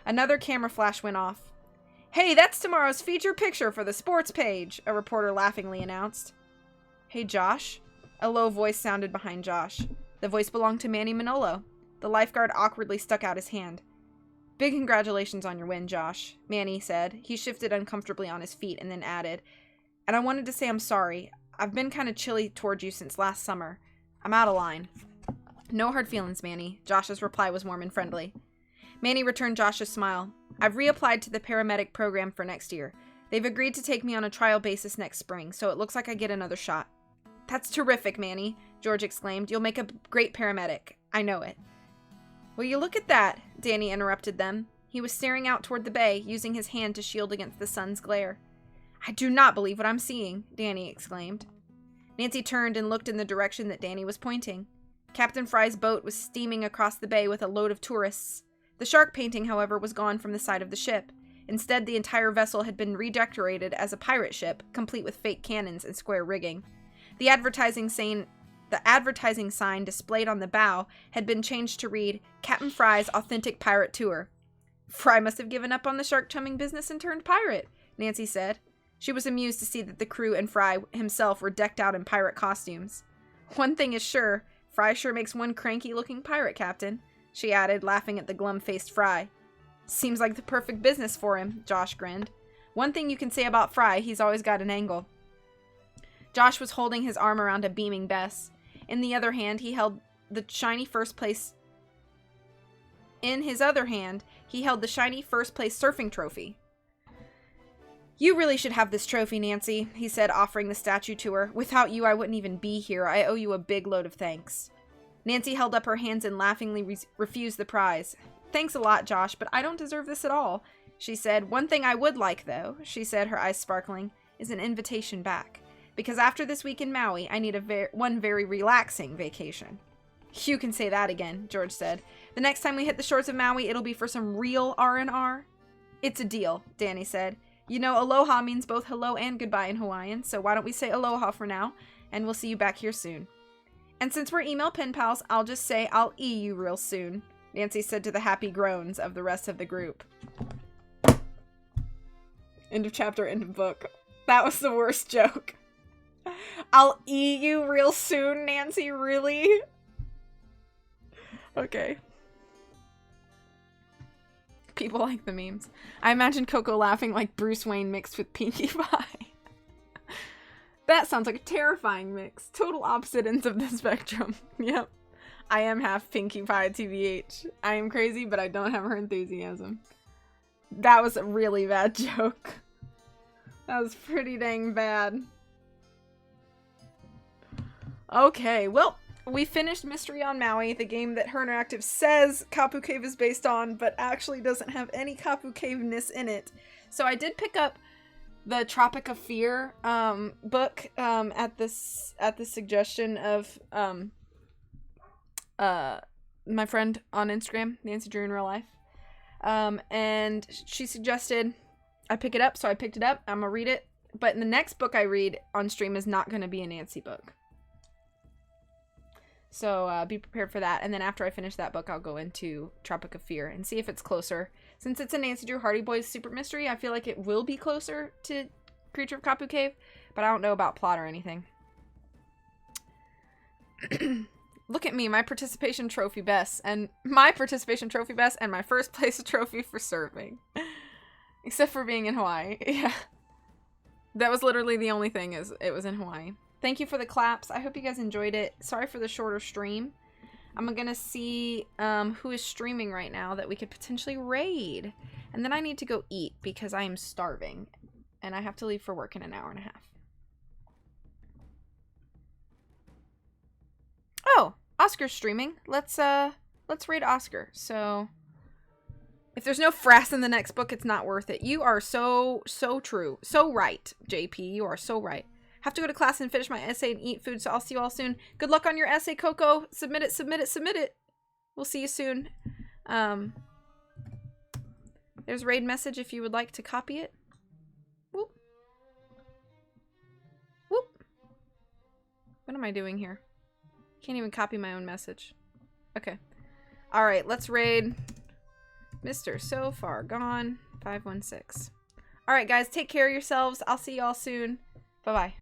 Another camera flash went off. "Hey, that's tomorrow's feature picture for the sports page," a reporter laughingly announced. "Hey, Josh?" A low voice sounded behind Josh. The voice belonged to Manny Manolo. The lifeguard awkwardly stuck out his hand. "Big congratulations on your win, Josh," Manny said. He shifted uncomfortably on his feet and then added, "And I wanted to say I'm sorry. I've been kind of chilly toward you since last summer. I'm out of line." "No hard feelings, Manny." Josh's reply was warm and friendly. Manny returned Josh's smile. "I've reapplied to the paramedic program for next year. They've agreed to take me on a trial basis next spring, so it looks like I get another shot." "That's terrific, Manny," George exclaimed. "You'll make a great paramedic. I know it." "Will you look at that?" Danny interrupted them. He was staring out toward the bay, using his hand to shield against the sun's glare. "I do not believe what I'm seeing," Danny exclaimed. Nancy turned and looked in the direction that Danny was pointing. Captain Fry's boat was steaming across the bay with a load of tourists. The shark painting, however, was gone from the side of the ship. Instead, the entire vessel had been redecorated as a pirate ship, complete with fake cannons and square rigging. The advertising sign displayed on the bow had been changed to read, "Captain Fry's Authentic Pirate Tour." "Fry must have given up on the shark chumming business and turned pirate," Nancy said. She was amused to see that the crew and Fry himself were decked out in pirate costumes. "One thing is sure, Fry sure makes one cranky-looking pirate captain," she added, laughing at the glum-faced Fry. "Seems like the perfect business for him," Josh grinned. "One thing you can say about Fry, he's always got an angle." Josh was holding his arm around a beaming Bess. In the other hand, he held the shiny first place surfing trophy. "You really should have this trophy, Nancy," he said, offering the statue to her. "Without you, I wouldn't even be here. I owe you a big load of thanks." Nancy held up her hands and laughingly refused the prize. "Thanks a lot, Josh, but I don't deserve this at all," she said. "One thing I would like, though," she said, her eyes sparkling, "is an invitation back. Because after this week in Maui, I need one very relaxing vacation." "You can say that again," George said. "The next time we hit the shores of Maui, it'll be for some real R&R." "It's a deal," Danny said. "You know, aloha means both hello and goodbye in Hawaiian, so why don't we say aloha for now, and we'll see you back here soon. And since we're email pen pals, I'll just say I'll you real soon," Nancy said to the happy groans of the rest of the group. End of chapter, end of book. That was the worst joke. "I'll you real soon, Nancy, really?" Okay. People like the memes. I imagine Coco laughing like Bruce Wayne mixed with Pinkie Pie. That sounds like a terrifying mix. Total opposite ends of the spectrum. Yep. I am half Pinkie Pie, TBH. I am crazy, but I don't have her enthusiasm. That was a really bad joke. That was pretty dang bad. Okay, well, we finished Mystery on Maui, the game that Her Interactive says Kapu Cave is based on, but actually doesn't have any Kapu Cave-ness in it. So I did pick up the Tropic of Fear book at the suggestion of my friend on Instagram, Nancy Drew in Real Life. And she suggested I pick it up, so I picked it up. I'm gonna read it. But the next book I read on stream is not going to be a Nancy book. So be prepared for that. And then after I finish that book, I'll go into Tropic of Fear and see if it's closer. Since it's a Nancy Drew Hardy Boys super mystery, I feel like it will be closer to Creature of Kapu Cave, but I don't know about plot or anything. Look at me, my participation trophy best, and my first place trophy for serving. Except for being in Hawaii. Yeah. That was literally the only thing, is it was in Hawaii. Thank you for the claps. I hope you guys enjoyed it. Sorry for the shorter stream. I'm gonna see who is streaming right now that we could potentially raid. And then I need to go eat because I am starving. And I have to leave for work in an hour and a half. Oh, Oscar's streaming. Let's raid Oscar. So if there's no frass in the next book, it's not worth it. You are so true. So right, JP. You are so right. Have to go to class and finish my essay and eat food, so I'll see you all soon. Good luck on your essay, Coco. Submit it, submit it, submit it. We'll see you soon. There's a raid message if you would like to copy it. Whoop. Whoop. What am I doing here? Can't even copy my own message. Okay. Alright, let's raid Mr. So Far Gone 516. Alright, guys, take care of yourselves. I'll see y'all soon. Bye-bye.